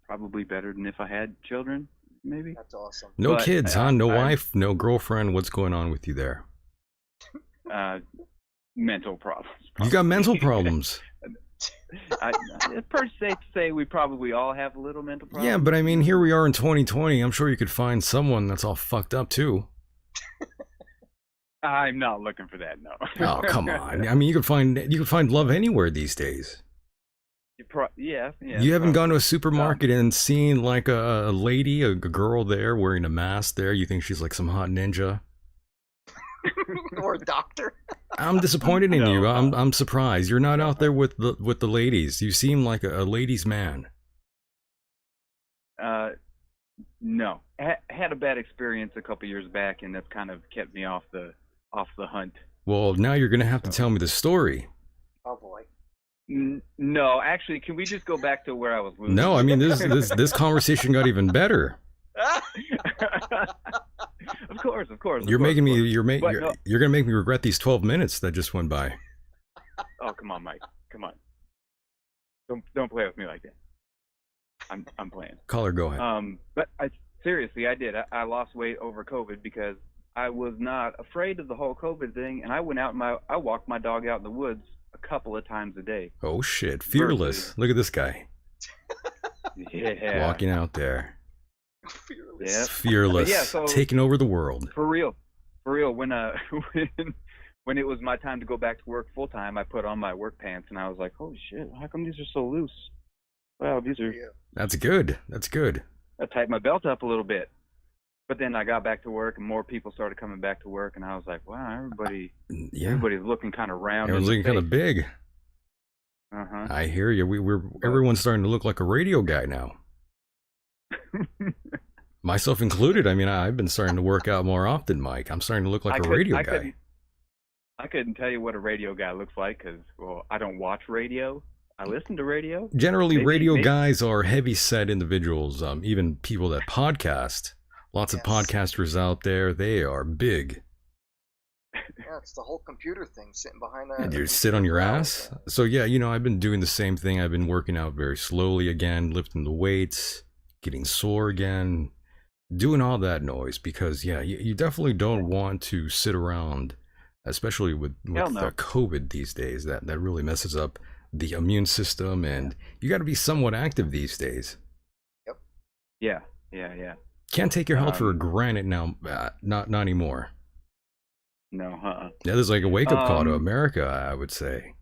probably better than if I had children. Maybe. That's awesome. No kids, huh? No wife, no girlfriend. What's going on with you there? Mental problems. You got mental problems. It's pretty safe to say we probably all have a little mental problem. Yeah, but I mean, here we are in 2020. I'm sure you could find someone that's all fucked up too. I'm not looking for that, no. Oh, come on. I mean, you could find love anywhere these days. Yeah. You haven't gone to a supermarket and seen like a lady, a girl there wearing a mask there? You think she's like some hot ninja? Or a doctor? I'm disappointed in you. I'm surprised. You're not out there with the ladies. You seem like a ladies' man. No. Had a bad experience a couple years back, and that's kind of kept me off the hunt. Well, now you're gonna have to tell me the story. Oh boy. No, actually, can we just go back to where I was losing? No, I mean this conversation got even better. Of course. You're gonna make me regret these 12 minutes that just went by. Oh, come on, Mike. Come on. Don't play with me like that. I'm playing. Caller, go ahead. But seriously, I did. I lost weight over COVID because I was not afraid of the whole COVID thing, and I went out I walked my dog out in the woods a couple of times a day. Oh shit, fearless. Look at this guy. Yeah. Walking out there. Fearless. Yeah. Fearless. Yeah, so, taking over the world. For real. When when it was my time to go back to work full time, I put on my work pants and I was like, holy shit, how come these are so loose? Wow, these are. That's good. I tightened my belt up a little bit. But then I got back to work and more people started coming back to work, and I was like, wow, everybody's looking kind of round. Everyone's looking kind of big. Uh-huh. I hear you. Everyone's starting to look like a radio guy now. Myself included. I mean, I've been starting to work out more often, Mike. I'm starting to look like a radio guy. I couldn't tell you what a radio guy looks like because, well, I don't watch radio. I listen to radio. Generally, radio guys are heavy-set individuals, even people that podcast. Lots of podcasters out there, they are big. Yeah, it's the whole computer thing, sitting behind that. And you sit on your ass? So yeah, I've been doing the same thing. I've been working out very slowly again, lifting the weights, getting sore again, doing all that noise because, yeah, you definitely don't want to sit around, especially with the COVID these days. That really messes up the immune system, and you got to be somewhat active these days. Yep. Yeah. Can't take your health for granted now. Not anymore. No, Yeah, this is like a wake-up call to America, I would say.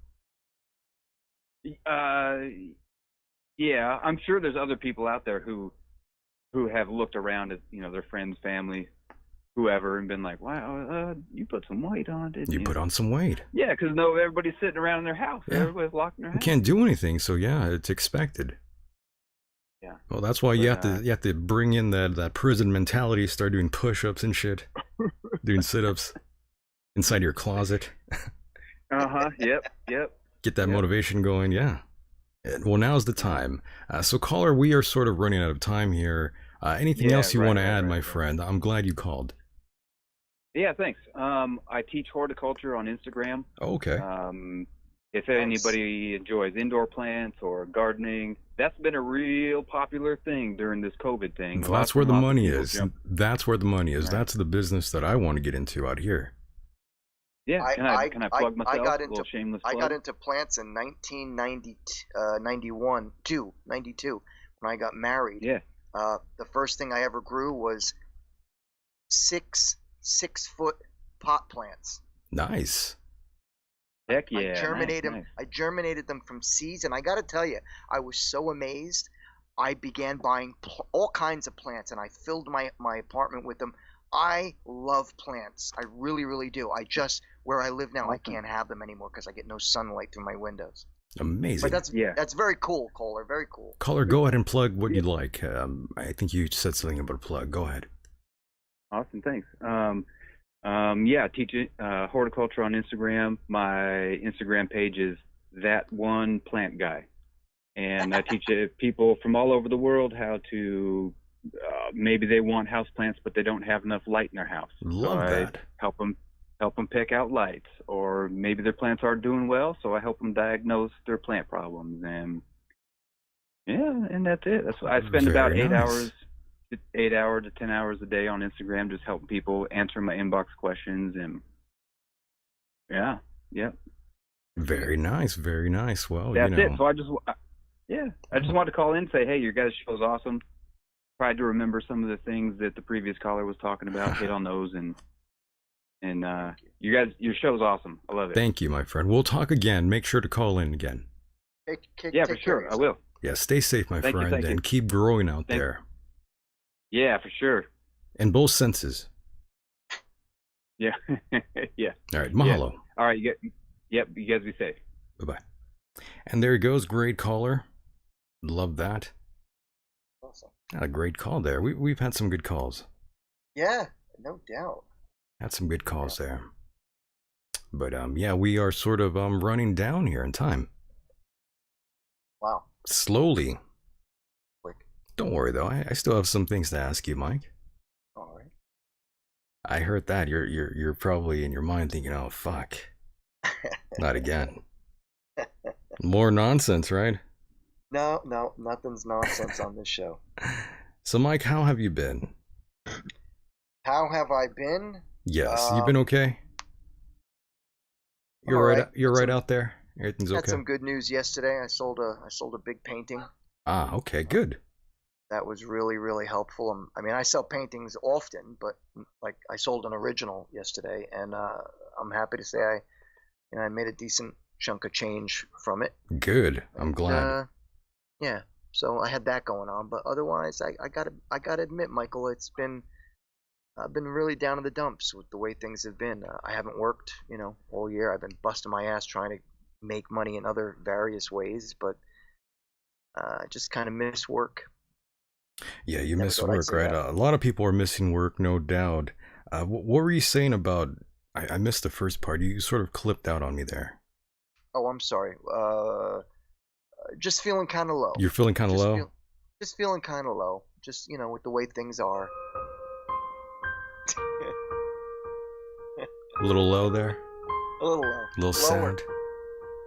Yeah, I'm sure there's other people out there who have looked around at their friends, family, whoever, and been like, wow, you put some weight on, didn't you? You put on some weight. Yeah, because everybody's sitting around in their house. Yeah. Everybody's locked in their house. You can't do anything, so yeah, it's expected. Yeah. Well, that's why you have to bring in that prison mentality, start doing push-ups and shit, doing sit-ups inside your closet. Yep. Get that motivation going, yeah. Well, now's the time. So, caller, we are sort of running out of time here. Anything else you want to add, my friend? I'm glad you called. Yeah, thanks. I teach horticulture on Instagram. Oh, okay. If anybody enjoys indoor plants or gardening, that's been a real popular thing during this COVID thing. That's where the money is. Jump. That's where the money is. Right. That's the business that I want to get into out here. Yeah, can I plug myself? I got a little shameless I plug? got into plants in 92 when I got married. Yeah. The first thing I ever grew was 6-foot pot plants. Nice. Heck yeah. I germinated them from seeds, and I got to tell you, I was so amazed. I began buying all kinds of plants, and I filled my apartment with them. I love plants. I really, really do. Where I live now, I can't have them anymore because I get no sunlight through my windows. Amazing. But that's very cool, Kohler. Very cool. Caller, go ahead and plug what you'd like. I think you said something about a plug. Go ahead. Awesome, thanks. I teach horticulture on Instagram. My Instagram page is That One Plant Guy, and I teach people from all over the world how to. Maybe they want house plants, but they don't have enough light in their house. Love that. Help them pick out lights, or maybe their plants aren't doing well, so I help them diagnose their plant problems. And and that's it. I spend about 8 hours to 10 hours a day on Instagram, just helping people answer my inbox questions. And Very nice. Very nice. Well, that's it. So I just wanted to call in and say, hey, your guys' show is awesome. Tried to remember some of the things that the previous caller was talking about, hit on those, and your show's awesome. I love it. Thank you, my friend. We'll talk again. Make sure to call in again. Yeah, for sure. I will. Yeah, stay safe, my friend, and keep growing out there. Yeah, for sure. In both senses. Yeah. Yeah. All right, mahalo. Yeah. All right, you guys be safe. Bye-bye. And there he goes, great caller. Love that. Awesome. A great call there. We've had some good calls. Yeah, no doubt. Had some good calls there. But we are sort of running down here in time. Wow. Slowly. Quick. Don't worry though. I still have some things to ask you, Mike. All right. I heard that. You're probably in your mind thinking, oh fuck. Not again. More nonsense, right? No, nothing's nonsense on this show. So, Mike, how have you been? How have I been? Yes, you've been okay? You're right. You're right out there. Everything's okay. Had some good news yesterday. I sold a big painting. Ah, okay, good. That was really, really helpful. I mean, I sell paintings often, but like I sold an original yesterday, and I'm happy to say I made a decent chunk of change from it. Good. I'm glad. Yeah. So I had that going on, but otherwise, I gotta admit, Michael, I've been really down in the dumps with the way things have been. I haven't worked, all year. I've been busting my ass trying to make money in other various ways, but I just kind of miss work. Yeah, you miss work, right? A lot of people are missing work, no doubt. What were you saying about? I missed the first part. You sort of clipped out on me there. Oh, I'm sorry. Just feeling kind of low. You're feeling kind of low? Just feeling kind of low. Just, with the way things are. A little low there? A little low. A little sad?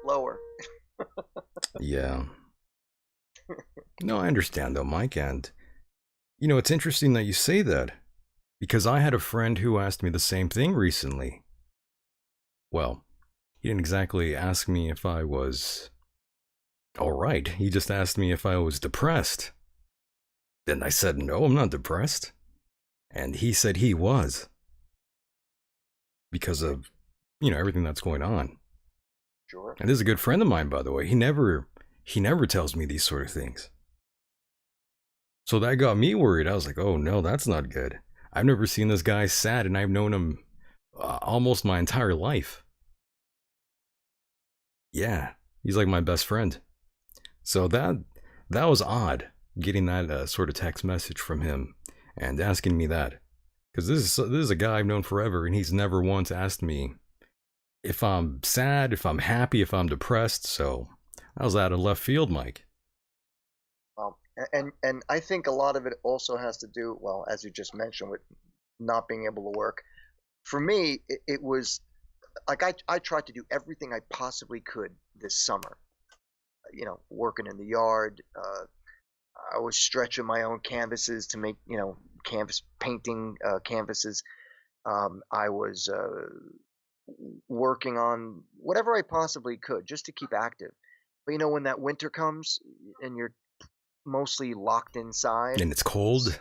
Lower. Yeah. No, I understand though, Mike. And, it's interesting that you say that. Because I had a friend who asked me the same thing recently. Well, he didn't exactly ask me if I was all right. He just asked me if I was depressed. Then I said, no, I'm not depressed. And he said he was. Because of, everything that's going on. Sure. And this is a good friend of mine, by the way. He never tells me these sort of things. So that got me worried. I was like, oh no, that's not good. I've never seen this guy sad, and I've known him almost my entire life. Yeah, he's like my best friend. So that was odd, getting that sort of text message from him and asking me that. Because this is a guy I've known forever, and he's never once asked me if I'm sad, if I'm happy, if I'm depressed. So that was out of left field, Mike. Well, and I think a lot of it also has to do, well, as you just mentioned, with not being able to work. For me, it was like I tried to do everything I possibly could this summer working in the yard. I was stretching my own canvases to make, canvas painting canvases. I was working on whatever I possibly could just to keep active. But when that winter comes and you're mostly locked inside, And it's cold.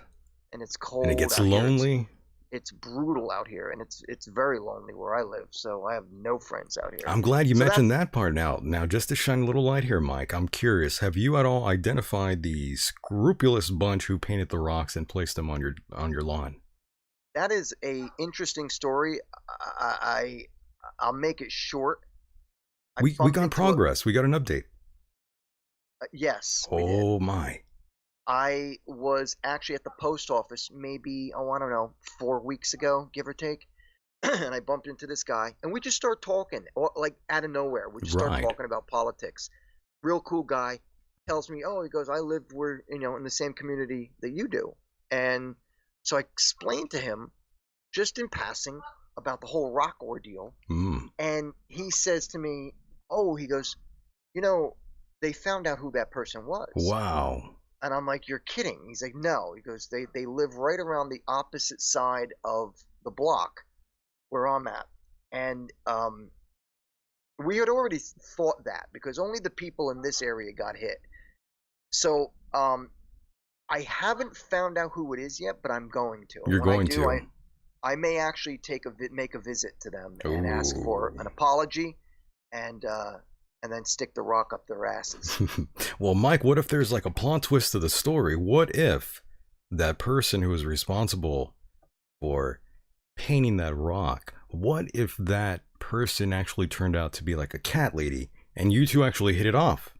And it's cold. And it gets out here, lonely. it's brutal out here, and it's very lonely where I live. So I have no friends out here. I'm glad you mentioned that part now. Now, just to shine a little light here, Mike, I'm curious, have you at all identified the scrupulous bunch who painted the rocks and placed them on your lawn? That is a interesting story. I'll make it short. We got progress. We got an update. Yes. Oh my. I was actually at the post office maybe, I don't know, 4 weeks ago, give or take. And I bumped into this guy, and we just start talking, like out of nowhere. We just start talking about politics. Real cool guy. Tells me, he goes, I live in the same community that you do. And so I explained to him, just in passing, about the whole rock ordeal. And he says to me, he goes, they found out who that person was. Wow. And I'm like, you're kidding. He's like, no. He goes, they live right around the opposite side of the block where I'm at. And we had already thought that because only the people in this area got hit. So I haven't found out who it is yet, but I'm going to. You're going to. I may actually make a visit to them and ask for an apology and then stick the rock up their asses. Well, Mike, what if there's like a plot twist to the story? What if that person who was responsible for painting that rock, what if that person actually turned out to be like a cat lady and you two actually hit it off?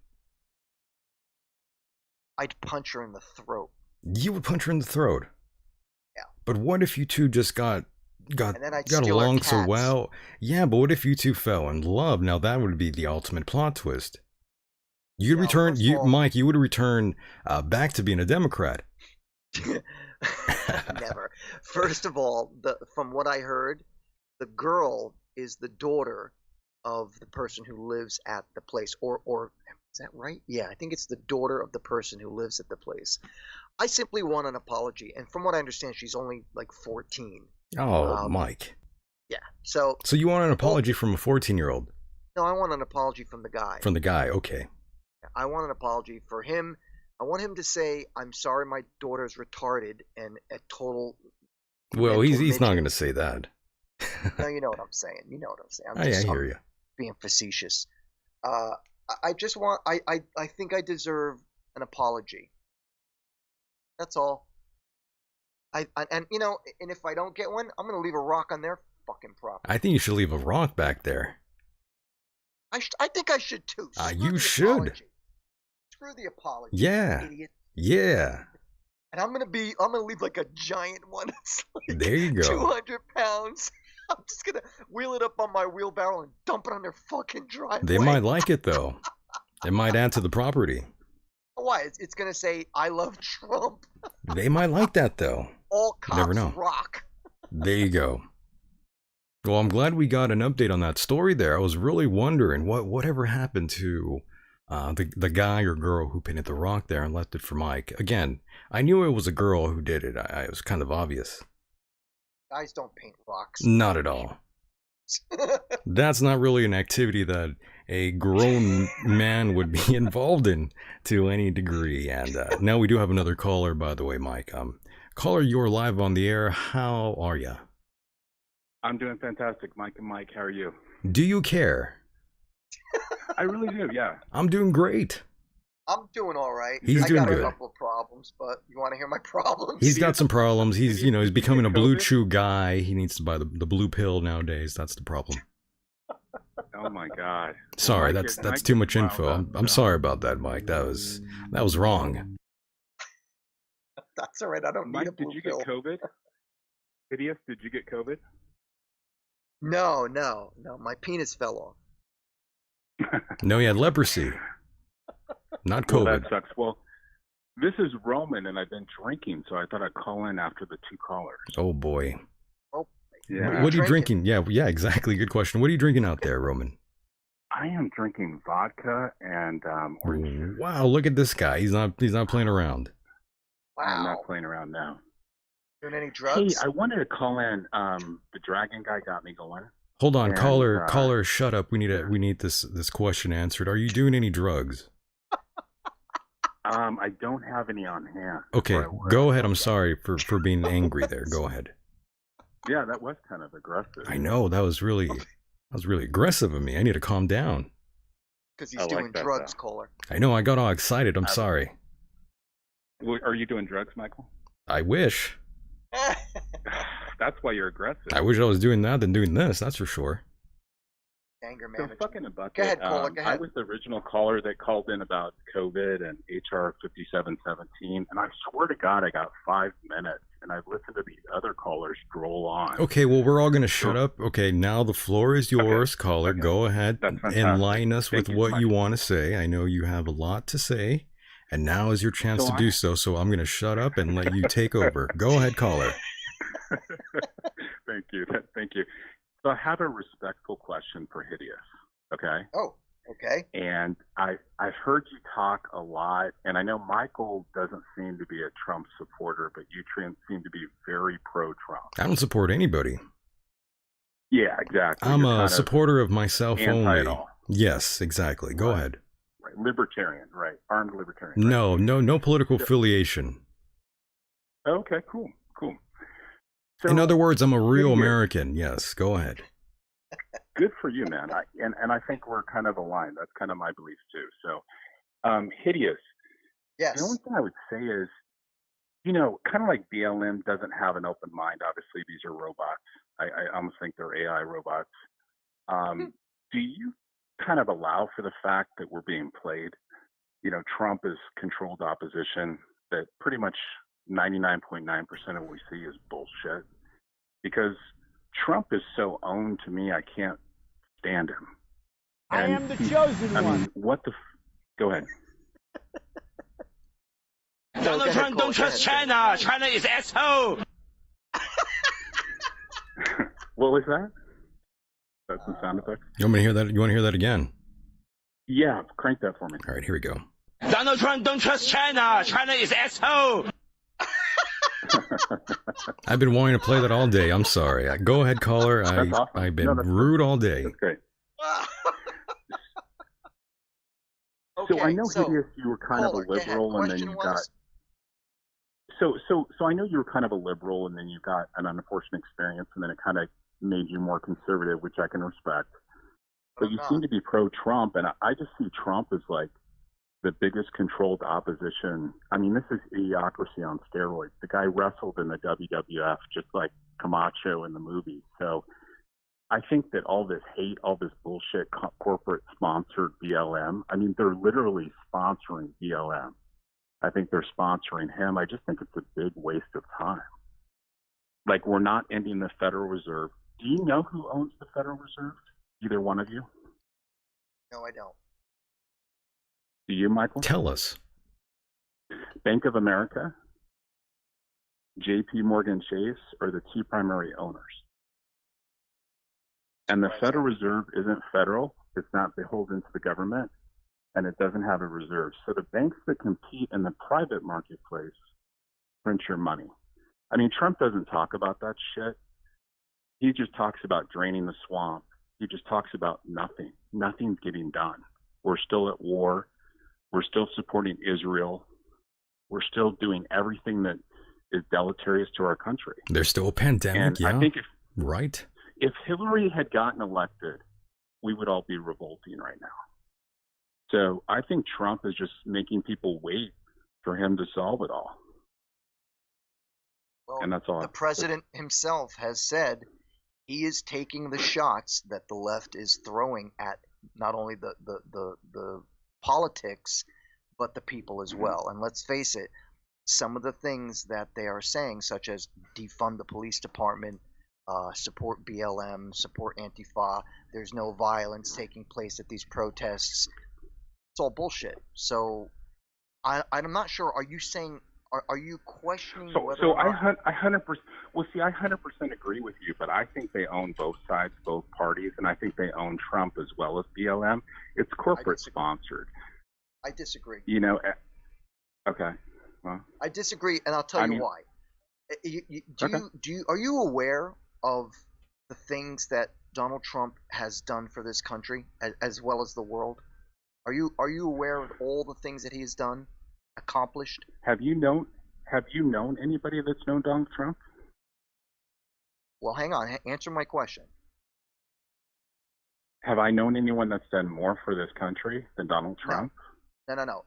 I'd punch her in the throat. You would punch her in the throat? Yeah. But what if you two just got along so well? Yeah, but what if you two fell in love? Now that would be the ultimate plot twist. You'd return, Mike, you would return back to being a Democrat. Never. First of all, from what I heard, the girl is the daughter of the person who lives at the place. Or is that right? Yeah, I think it's the daughter of the person who lives at the place. I simply want an apology. And from what I understand, she's only like 14. Oh, Mike. Yeah. So you want an apology from a 14-year-old? No, I want an apology from the guy. From the guy, okay. I want an apology for him. I want him to say, I'm sorry my daughter's retarded and a total... Well, he's not going to say that. No, you know what I'm saying. You know what I'm saying. I hear you. Being facetious. I just want... I think I deserve an apology. That's all. And if I don't get one, I'm gonna leave a rock on their fucking property. I think you should leave a rock back there. I think I should too. You should. Apology. Screw the apology. Yeah. Idiot. Yeah. And I'm gonna leave like a giant one. It's like there you go. 200 pounds. I'm just gonna wheel it up on my wheelbarrow and dump it on their fucking driveway. They might like it though. It might add to the property. Why? It's gonna say I love Trump. They might like that though. All cops never know. rock. There you go. Well, I'm glad we got an update on that story there. I was really wondering whatever happened to the guy or girl who painted the rock there and left it for Mike. Again, I knew it was a girl who did it. It was kind of obvious. Guys don't paint rocks. Not at all. That's not really an activity that a grown man would be involved in to any degree. And now we do have another caller, by the way, Mike. Caller, you're live on the air. How are you? I'm doing fantastic, Mike and Mike. How are you? Do you care? I really do, yeah. I'm doing great. I'm doing all right. He's doing good. I got a couple of problems, but you want to hear my problems? He's got some problems. He's becoming a blue chew guy. He needs to buy the blue pill nowadays. That's the problem. Oh my God. Sorry, that's too much info. I'm sorry about that, Mike. That was wrong. That's all right. I don't need a blue pill. Did you get COVID? Hideous, did you get COVID? No. My penis fell off. No, he had leprosy. Not COVID. Well, that sucks. Well, this is Roman, and I've been drinking, so I thought I'd call in after the two callers. Oh, boy. Oh, yeah. What are you drinking? Yeah, exactly. Good question. What are you drinking out there, Roman? I am drinking vodka and orange juice. Wow, look at this guy. He's not playing around. Wow. I'm not playing around now. Doing any drugs? Hey, I wanted to call in. The dragon guy got me going. Hold on, And, caller, shut up. We need this question answered. Are you doing any drugs? I don't have any on hand. Okay, go ahead. I'm sorry for being angry there. Go ahead. Yeah, that was kind of aggressive. I know, that was really aggressive of me. I need to calm down. Because he's doing drugs, caller. I know, I got all excited. I'm sorry. Are you doing drugs, Michael? I wish. That's why you're aggressive. I wish I was doing that than doing this, that's for sure. Anger So management. fucking a bucket. Go ahead, caller, go ahead. I was the original caller that called in about COVID and HR 5717, and I swear to God I got 5 minutes, and I've listened to these other callers stroll on. Okay, well, we're all going to shut up. Okay, now the floor is yours, caller. Okay. Go ahead. Enlighten us with what you want to say. I know you have a lot to say, and now is your chance to do so, so I'm going to shut up and let you take over. Go ahead, caller. Thank you. So I have a respectful question for Hideous, okay? Oh, okay. And I've heard you talk a lot, and I know Michael doesn't seem to be a Trump supporter, but you seem to be very pro-Trump. I don't support anybody. Yeah, exactly. I'm a supporter of myself only. Yes, exactly. Go ahead. Right. Libertarian, right. Armed libertarian. Right? No political affiliation. Okay, cool. So, in other words, I'm a real American. Yes, go ahead. Good for you, man. And I think we're kind of aligned. That's kind of my belief too. So, Hideous. Yes. The only thing I would say is, kind of like BLM doesn't have an open mind. Obviously, these are robots. I almost think they're AI robots. Do you kind of allow for the fact that we're being played? Trump is controlled opposition. That pretty much 99.9% of what we see is bullshit, because Trump is so owned to me, I can't stand him. And I am the chosen one. I mean, go ahead. Donald Trump don't trust China. China is asshole. What was that? That's some sound effects. You want me to hear that? You want to hear that again? Yeah, crank that for me. All right, here we go. Donald Trump don't trust China. China is asshole. I've been wanting to play that all day. I'm sorry. Go ahead, caller. Awesome. I've been rude all day. That's great. Okay, so I know, Hideous, you were kind of a liberal, and then you got. So I know you were kind of a liberal, and then you got an unfortunate experience, and then it kind of made you more conservative, which I can respect. But you seem to be pro-Trump, and I just see Trump as like the biggest controlled opposition. I mean, this is idiocracy on steroids. The guy wrestled in the WWF just like Camacho in the movie. So I think that all this hate, all this bullshit corporate sponsored BLM, I mean, they're literally sponsoring BLM. I think they're sponsoring him. I just think it's a big waste of time. Like, we're not ending the Federal Reserve. Do you know who owns the Federal Reserve? Either one of you? No, I don't. Do you, Michael? Tell us. Bank of America, JP Morgan Chase are the two primary owners. And the Federal Reserve isn't federal. It's not beholden to the government, and it doesn't have a reserve. So the banks that compete in the private marketplace print your money. I mean, Trump doesn't talk about that shit. He just talks about draining the swamp. He just talks about nothing. Nothing's getting done. We're still at war. We're still supporting Israel. We're still doing everything that is deleterious to our country. There's still a pandemic, and yeah. I think if Hillary had gotten elected, we would all be revolting right now. So I think Trump is just making people wait for him to solve it all. Well, and that's all. The president himself has said he is taking the shots that the left is throwing at not only the politics, but the people as well. And let's face it, some of the things that they are saying, such as defund the police department, support BLM, support Antifa, there's no violence taking place at these protests, it's all bullshit. So I'm not sure, are you saying are you questioning whether So or not... I 100%. Well, see, I 100% agree with you, but I think they own both sides, both parties, and I think they own Trump as well as BLM. It's corporate sponsored. I disagree. You know. Okay. Well, I disagree, and I'll tell you why. Are you aware of the things that Donald Trump has done for this country as well as the world? Are you aware of all the things that he has done, accomplished? Have you known anybody that's known Donald Trump? Well, hang on. Answer my question. Have I known anyone that's done more for this country than Donald Trump? No.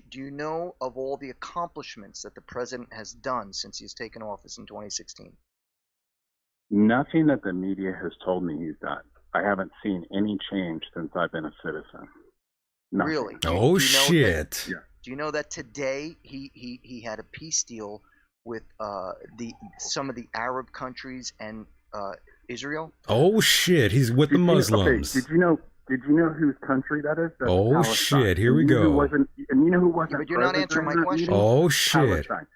Do you know of all the accomplishments that the president has done since he's taken office in 2016? Nothing that the media has told me he's done. I haven't seen any change since I've been a citizen. Nothing. Really? Oh, shit. Do you know that today he had a peace deal with some of the Arab countries and Israel? Oh, shit. He's with the Muslims. Okay, did you know whose country that is? That's oh, Palestine. shit. Here we go. And you know who wasn't? But you're not answering my question. Oh, shit. Palestine.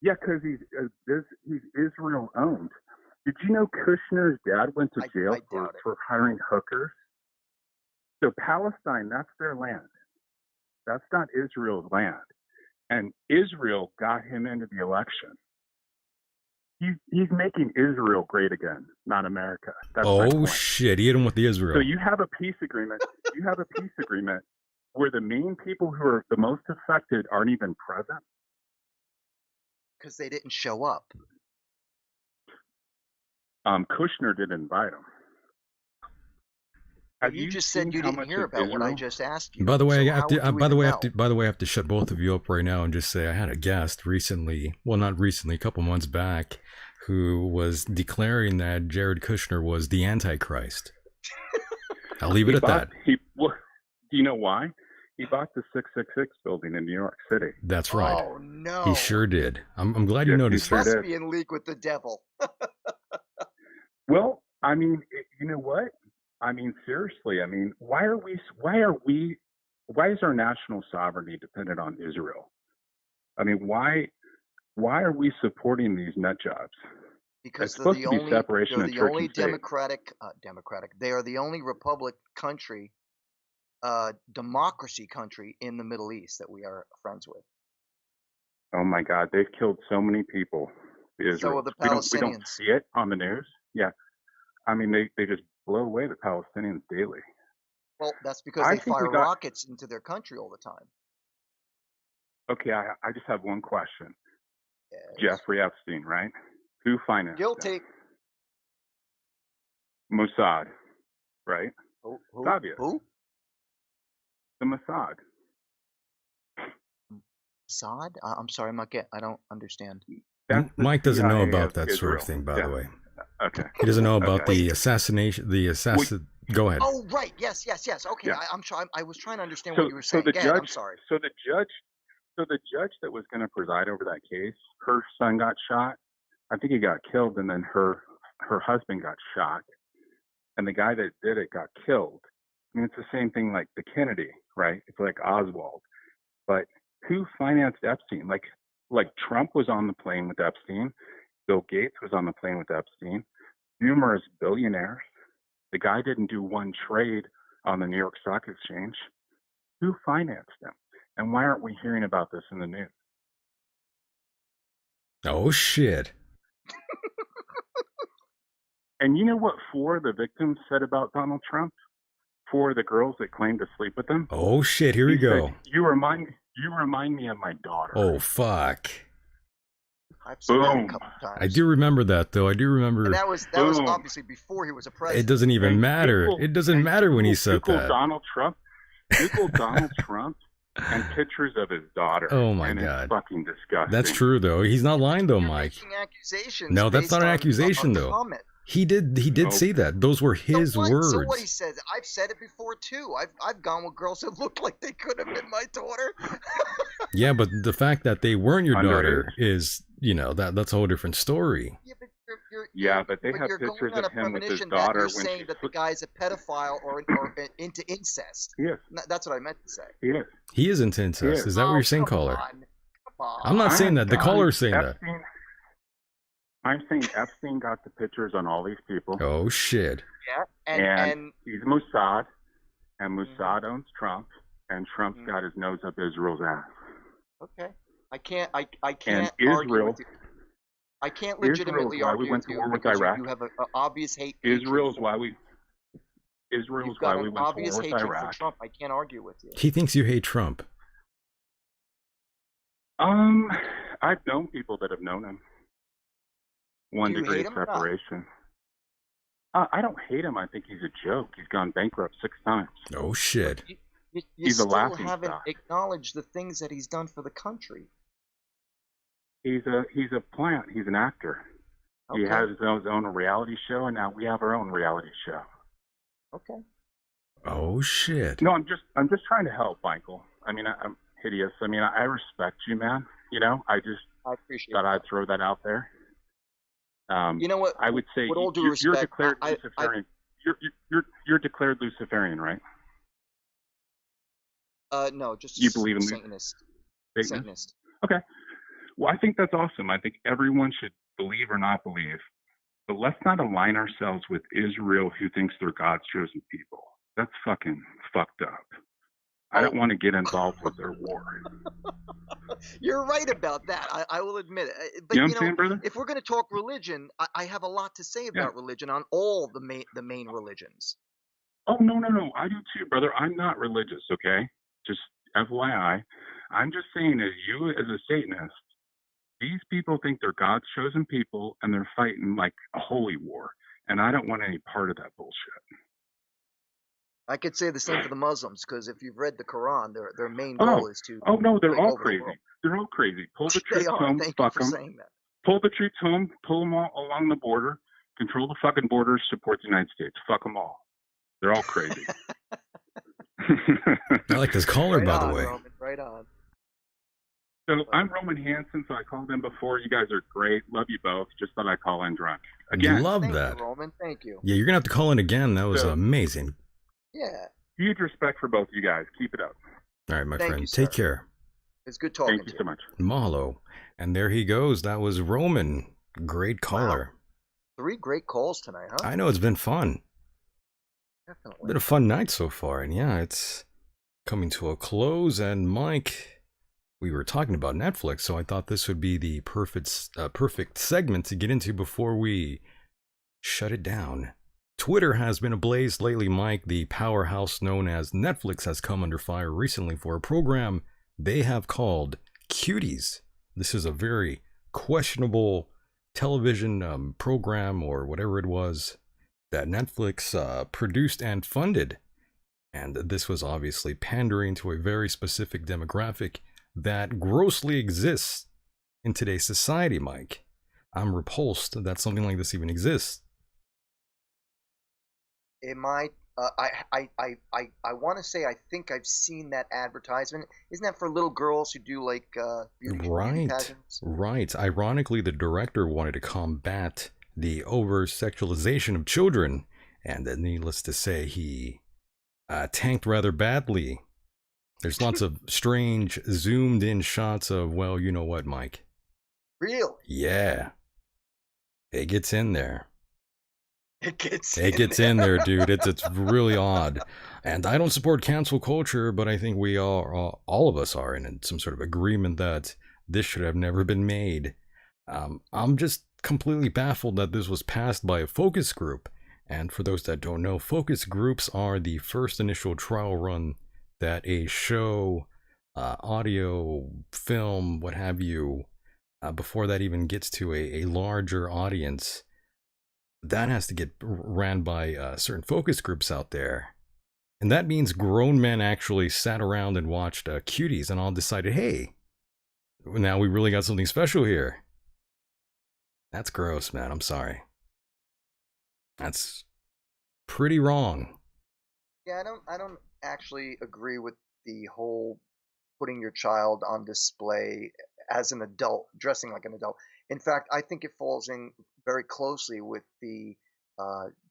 Yeah, because he's Israel owned. Did you know Kushner's dad went to jail for hiring hookers? So Palestine, that's their land. That's not Israel's land. And Israel got him into the election. He's making Israel great again, not America. That's oh, shit. He hit him with the Israel. So you have a peace agreement. Where the main people who are the most affected aren't even present. Because they didn't show up. Kushner didn't invite him. You just said you didn't hear about what I just asked you. By the way, I have to shut both of you up right now and just say I had a guest recently, well, not recently, a couple months back, who was declaring that Jared Kushner was the Antichrist. I'll leave it at that. Do you know why? He bought the 666 building in New York City. That's right. Oh, no. He sure did. I'm glad you noticed that. He must be in league with the devil. Well, I mean, you know what? I mean, seriously, I mean, why is our national sovereignty dependent on Israel? I mean, why are we supporting these nut jobs? Because they're the only democratic, they are the only republic country, democracy country in the Middle East that we are friends with. Oh my God, they've killed so many people. Israel. So are the Palestinians. We don't see it on the news. Yeah. I mean, they just blow away the Palestinians daily. Well, that's because they fire rockets into their country all the time. Okay, I just have one question. Yes. Jeffrey Epstein, right? Who financed Guilty. Him? Mossad, right? Who? It's obvious. Who? The Mossad. Mossad? I'm sorry, I don't understand. Mike doesn't know about that sort of thing, by the way. Okay. He doesn't know about the assassination. Go ahead. Oh, right. Yes. Okay. Yeah. I'm sorry. I was trying to understand what you were saying. I'm sorry. So the judge that was going to preside over that case, her son got shot. I think he got killed, and then her husband got shot, and the guy that did it got killed. I mean, it's the same thing like the Kennedy, right? It's like Oswald. But who financed Epstein? Like Trump was on the plane with Epstein. Bill Gates was on the plane with Epstein. Numerous billionaires. The guy didn't do one trade on the New York Stock Exchange. Who financed them? And why aren't we hearing about this in the news? Oh, shit. And you know what 4 of the victims said about Donald Trump? 4 of the girls that claimed to sleep with him? Oh, shit. Here we go. Said, you remind me of my daughter. Oh, fuck. I've seen that a couple times. I do remember that, though. I do remember. And that was obviously before he was a president. It doesn't even matter. It doesn't matter when he said that. Google Donald Trump and pictures of his daughter. Oh my God, it's fucking disgusting. That's true, though. He's not lying, though, Mike. No, that's not an accusation, though. Comment. He did say that. Those were his words. So what he said, I've said it before too. I've gone with girls that looked like they could have been my daughter. Yeah, but the fact that they weren't your daughter is, that's a whole different story. Yeah, but they have pictures of him with his daughter. You're saying that the guy's a pedophile or into incest. Yes. That's what I meant to say. Yes. He is into incest. Is that what you're saying, caller? Come I'm not saying that. The caller's saying that. I'm saying Epstein got the pictures on all these people. Oh, shit. Yeah, and he's Mossad, and Mossad owns Trump, and Trump's got his nose up Israel's ass. Okay. I can't and argue Israel, with you. I can't legitimately argue with you because you have an obvious hate. Israel's why we went to war with Iraq. You've got an obvious hatred for Trump. I can't argue with you. He thinks you hate Trump. I've known people that have known him. 1 degree of separation. I don't hate him. I think he's a joke. He's gone bankrupt 6 times. Oh, shit. He's a laughing haven't stock. acknowledged the things that he's done for the country. He's a plant. He's an actor. Okay. He has his own reality show, and now we have our own reality show. Okay. Oh, shit. No, I'm just trying to help, Michael. I mean, I'm hideous. I mean, I respect you, man. You know, I appreciate thought I'd throw that out there. You know what? I would say with all due you're respect, declared Luciferian. You're declared Luciferian, right? No, just you believe in Satanist. Satanist. Okay. Well, I think that's awesome. I think everyone should believe or not believe, but let's not align ourselves with Israel, who thinks they're God's chosen people. That's fucking fucked up. I don't want to get involved with their war. You're right about that. I will admit it. But you know what I'm saying, brother? If we're going to talk religion, I have a lot to say about religion on all the main religions. Oh, no. I do too, brother. I'm not religious, okay? Just FYI. I'm just saying, as you, as a Satanist, these people think they're God's chosen people, and they're fighting like a holy war. And I don't want any part of that bullshit. I could say the same for the Muslims, because if you've read the Quran, their main goal is to... Oh, no, they're all crazy. They're all crazy. Pull the troops home, fuck them. Pull the troops home, pull them all along the border, control the fucking borders, support the United States. Fuck them all. They're all crazy. I like this caller, by the way. Roman, right on. So I'm Roman Hansen, so I called in before. You guys are great. Love you both. Just thought I'd call in drunk. Again. Love Thank that. you, Roman. Thank you. Yeah, you're going to have to call in again. That was amazing. Yeah. Huge respect for both of you guys. Keep it up. All right, my friend. Take care. It's good talking to you. Thank you so much. Mahalo. And there he goes. That was Roman. Great caller. Wow. 3 great calls tonight, huh? I know. It's been fun. Definitely. Been a fun night so far. And yeah, it's coming to a close. And Mike, we were talking about Netflix, so I thought this would be the perfect segment to get into before we shut it down. Twitter has been ablaze lately, Mike. The powerhouse known as Netflix has come under fire recently for a program they have called Cuties. This is a very questionable television program or whatever it was that Netflix produced and funded. And this was obviously pandering to a very specific demographic that grossly exists in today's society, Mike. I'm repulsed that something like this even exists. It might. I want to say I think I've seen that advertisement. Isn't that for little girls who do like beauty pageants? Right. Ironically, the director wanted to combat the over-sexualization of children, and needless to say, he tanked rather badly. There's lots of strange zoomed-in shots of, well, you know what, Mike? Really? Yeah. It gets in there. It gets in there, dude. It's really odd. And I don't support cancel culture, but I think we are, all of us are in some sort of agreement that this should have never been made. I'm just completely baffled that this was passed by a focus group. And for those that don't know, focus groups are the first initial trial run that a show, audio, film, what have you, before that even gets to a larger audience, that has to get ran by certain focus groups out there. And that means grown men actually sat around and watched Cuties and all decided, hey, now we really got something special here. That's gross, man. I'm sorry. That's pretty wrong. Yeah, I don't actually agree with the whole putting your child on display as an adult, dressing like an adult. In fact, I think it falls in very closely with the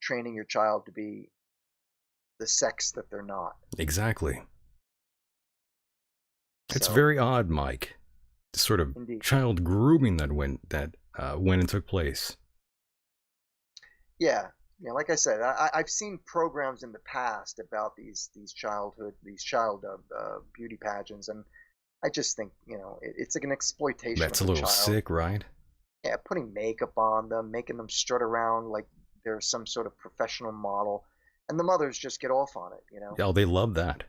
training your child to be the sex that they're not. Exactly. It's very odd, Mike. sort of Indeed. child grooming that went and took place. Yeah, like I said, I've seen programs in the past about these child beauty pageants, and I just think it's like an exploitation. That's of a little child. sick, right? Yeah, putting makeup on them, making them strut around like they're some sort of professional model, and the mothers just get off on it. Oh, they love that.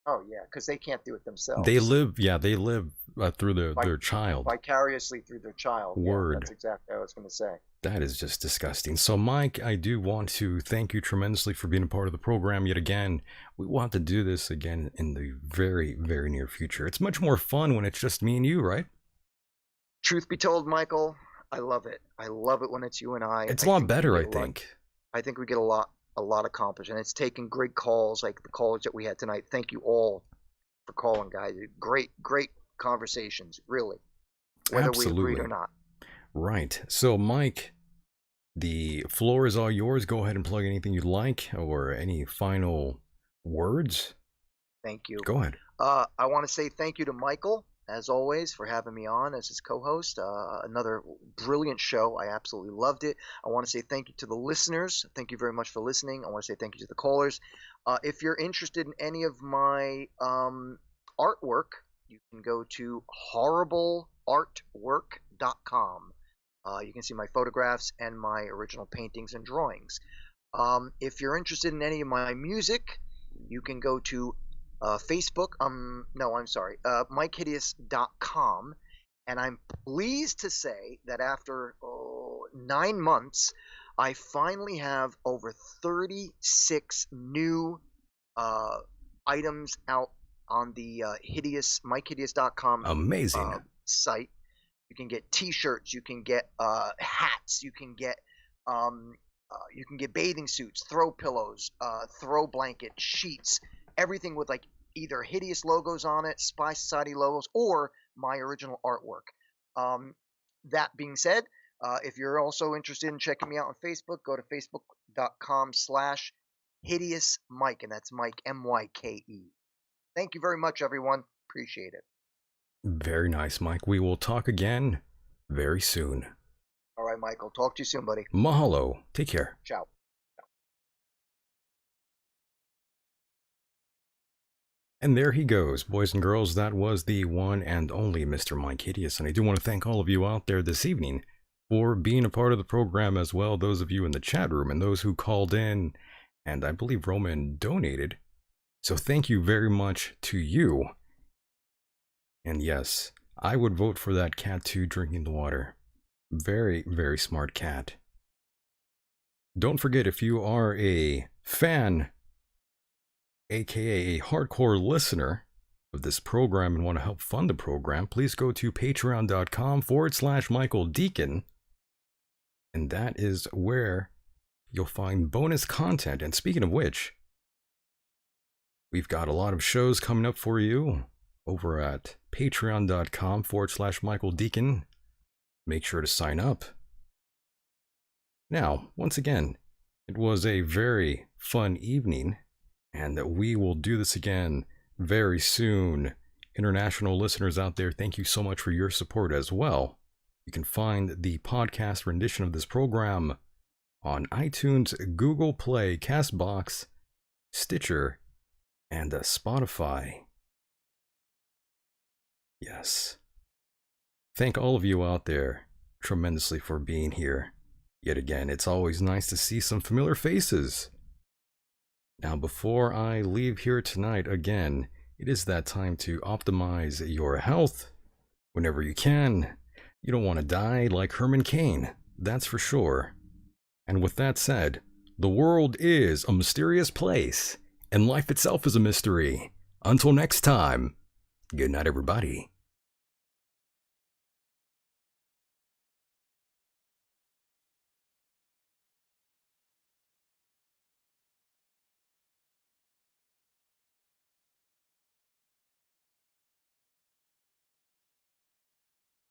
Oh yeah, because they can't do it themselves. They live through their child. Vicariously through their child. Word. Yeah, that's exactly what I was going to say. That is just disgusting. So, Mike, I do want to thank you tremendously for being a part of the program yet again. We will have to do this again in the very, very near future. It's much more fun when it's just me and you, right? Truth be told, Michael, I love it. I love it when it's you and I. It's a lot better, I think. I think we get a lot accomplished, and it's taking great calls like the callers that we had tonight. Thank you all for calling, guys. Great conversations, really, whether Absolutely. we agreed or not. Right. So, Mike, the floor is all yours. Go ahead and plug anything you'd like, or any final words. Thank you. Go ahead. I want to say thank you to Michael, as always, for having me on as his co-host. Another brilliant show. I absolutely loved it. I want to say thank you to the listeners. Thank you very much for listening. I want to say thank you to the callers. If you're interested in any of my artwork, you can go to horribleartwork.com. You can see my photographs and my original paintings and drawings. If you're interested in any of my music, you can go to Facebook. MikeHideous.com. And I'm pleased to say that after 9 months, I finally have over 36 new items out on the MikeHideous.com Amazing site. You can get T-shirts, you can get hats, you can get bathing suits, throw pillows, throw blankets, sheets, everything with like either Hideous logos on it, Spy Society logos, or my original artwork. That being said, if you're also interested in checking me out on Facebook, go to facebook.com/HideousMike, and that's Mike, M-Y-K-E. Thank you very much, everyone. Appreciate it. Very nice, Mike. We will talk again very soon. All right, Michael. Talk to you soon, buddy. Mahalo. Take care. Ciao. And there he goes, boys and girls. That was the one and only Mr. Mike Hideous. And I do want to thank all of you out there this evening for being a part of the program as well. Those of you in the chat room and those who called in, and I believe Roman donated. So thank you very much to you. And yes, I would vote for that cat too, drinking the water. Very, very smart cat. Don't forget, if you are a fan, aka a hardcore listener of this program and want to help fund the program, please go to patreon.com/Michael Decon. And that is where you'll find bonus content. And speaking of which, we've got a lot of shows coming up for you over at patreon.com/Michael Decon. Make sure to sign up. Now, once again, it was a very fun evening, and we will do this again very soon. International listeners out there, thank you so much for your support as well. You can find the podcast rendition of this program on iTunes, Google Play, Castbox, Stitcher, and Spotify. Yes. Thank all of you out there tremendously for being here. Yet again, it's always nice to see some familiar faces. Now, before I leave here tonight again, it is that time to optimize your health whenever you can. You don't want to die like Herman Cain, that's for sure. And with that said, the world is a mysterious place, and life itself is a mystery. Until next time, good night, everybody.